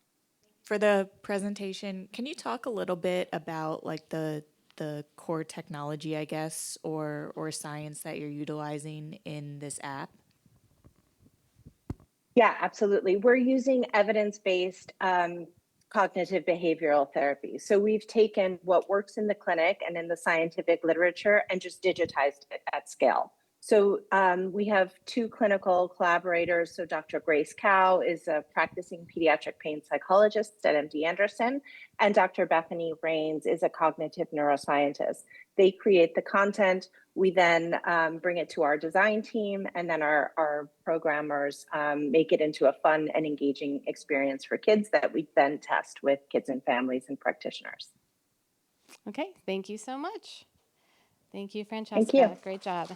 For the presentation, can you talk a little bit about like the core technology, I guess, or science that you're utilizing in this app? Yeah, absolutely. We're using evidence-based cognitive behavioral therapy. So we've taken what works in the clinic and in the scientific literature and just digitized it at scale. So we have 2 clinical collaborators. So Dr. Grace Cow is a practicing pediatric pain psychologist at MD Anderson, and Dr. Bethany Rains is a cognitive neuroscientist. They create the content. We then bring it to our design team, and then our programmers make it into a fun and engaging experience for kids that we then test with kids and families and practitioners. Okay, thank you so much. Thank you, Francesca. Thank you. Great job.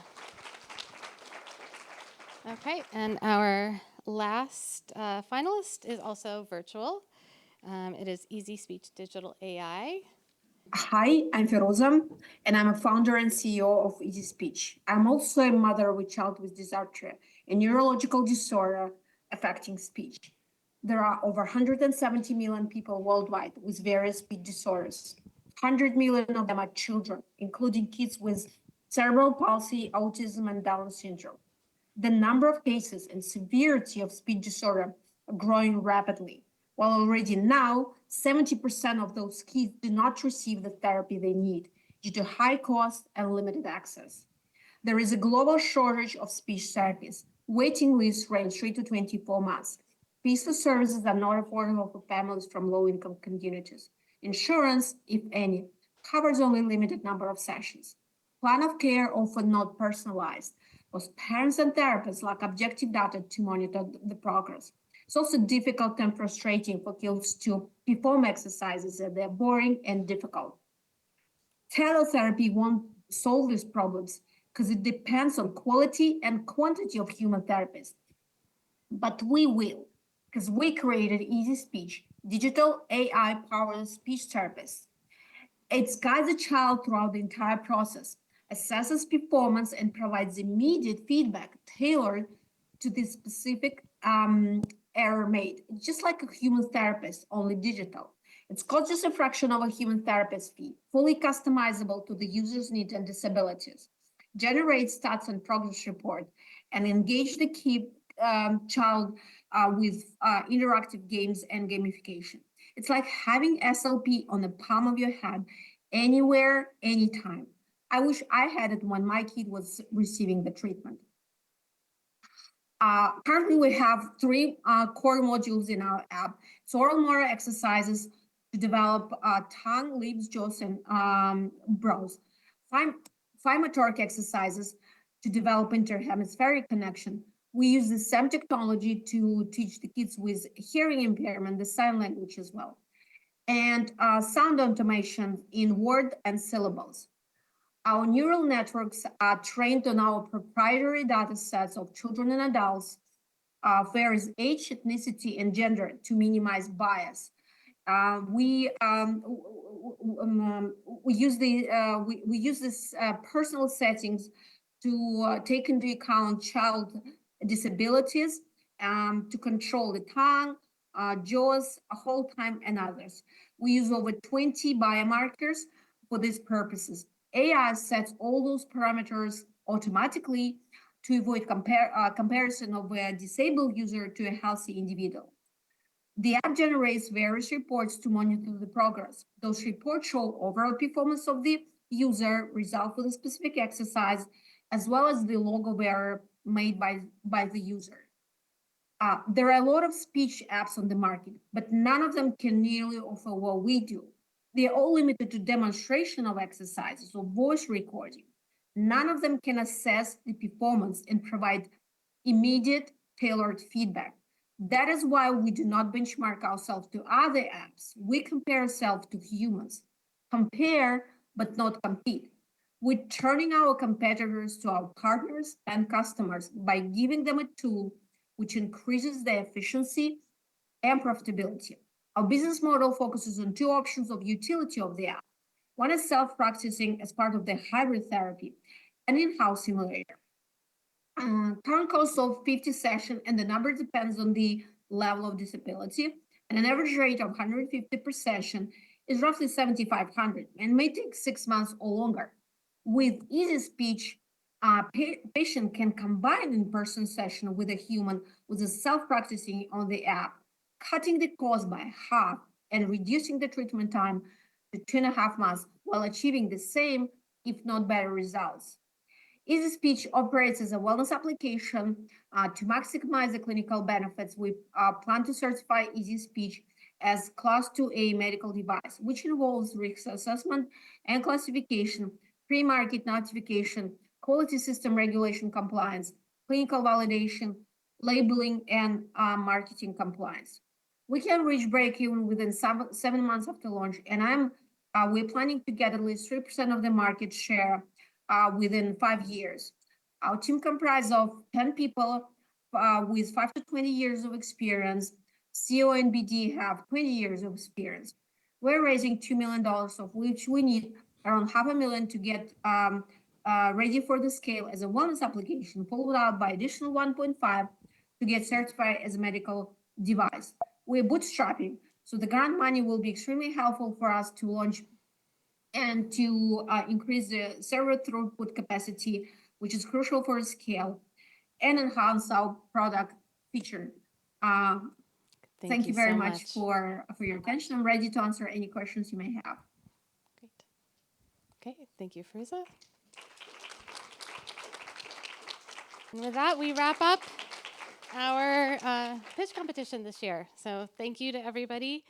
Okay, and our last finalist is also virtual. It is Easy Speech Digital AI. Hi, I'm Feroza, and I'm a founder and CEO of Easy Speech. I'm also a mother of a child with dysarthria, a neurological disorder affecting speech. There are over 170 million people worldwide with various speech disorders. 100 million of them are children, including kids with cerebral palsy, autism, and Down syndrome. The number of cases and severity of speech disorder are growing rapidly, while already now 70% of those kids do not receive the therapy they need due to high cost and limited access. There is a global shortage of speech therapists. Waiting lists range 3 to 24 months. Peaceful services are not affordable for families from low-income communities. Insurance, if any, covers only a limited number of sessions. Plan of care often not personalized, because parents and therapists lack objective data to monitor the progress. It's also difficult and frustrating for kids to perform exercises that they're boring and difficult. Teletherapy won't solve these problems because it depends on quality and quantity of human therapists. But we will, because we created Easy Speech, digital AI-powered speech therapists. It guides the child throughout the entire process, assesses performance, and provides immediate feedback tailored to the specific error made. It's just like a human therapist, only digital. It's cost just a fraction of a human therapist fee, fully customizable to the user's needs and disabilities. Generate stats and progress report, and engage the child with interactive games and gamification. It's like having SLP on the palm of your hand, anywhere, anytime. I wish I had it when my kid was receiving the treatment. Currently, we have 3 core modules in our app. It's oral motor exercises to develop tongue, lips, jaws, and brows. Fine motoric exercises to develop interhemispheric connection. We use the same technology to teach the kids with hearing impairment the sign language as well. And sound automation in word and syllables. Our neural networks are trained on our proprietary data sets of children and adults, various age, ethnicity, and gender to minimize bias. We use this personal settings to take into account child disabilities, to control the tongue, jaws, hold time, and others. We use over 20 biomarkers for these purposes. AI sets all those parameters automatically to avoid comparison of a disabled user to a healthy individual. The app generates various reports to monitor the progress. Those reports show overall performance of the user, result for the specific exercise, as well as the log of error made by the user. There are a lot of speech apps on the market, but none of them can nearly offer what we do. They're all limited to demonstration of exercises or voice recording. None of them can assess the performance and provide immediate tailored feedback. That is why we do not benchmark ourselves to other apps. We compare ourselves to humans. Compare, but not compete. We're turning our competitors to our partners and customers by giving them a tool which increases their efficiency and profitability. Our business model focuses on 2 options of utility of the app. One is self-practicing as part of the hybrid therapy, an in-house simulator. Current cost of 50 sessions, and the number depends on the level of disability, and an average rate of 150 per session is roughly 7,500 and may take 6 months or longer. With Easy Speech, patient can combine in-person session with a human with a self-practicing on the app, cutting the cost by half and reducing the treatment time to 2.5 months while achieving the same, if not better, results. Easy Speech operates as a wellness application to maximize the clinical benefits. We plan to certify Easy Speech as Class 2A medical device, which involves risk assessment and classification, pre-market notification, quality system regulation compliance, clinical validation, labeling, and marketing compliance. We can reach break-even within 7 months after launch, and we're planning to get at least 3% of the market share within 5 years. Our team comprises of 10 people with 5 to 20 years of experience. CO and BD have 20 years of experience. We're raising $2 million, of which we need around $500,000 to get ready for the scale as a wellness application, followed up by additional 1.5 to get certified as a medical device. We're bootstrapping, so the grant money will be extremely helpful for us to launch and to increase the server throughput capacity, which is crucial for scale, and enhance our product feature. Thank you very much for your attention. I'm ready to answer any questions you may have. Great. Okay, thank you, Firuza. And with that, we wrap up our pitch competition this year. So thank you to everybody.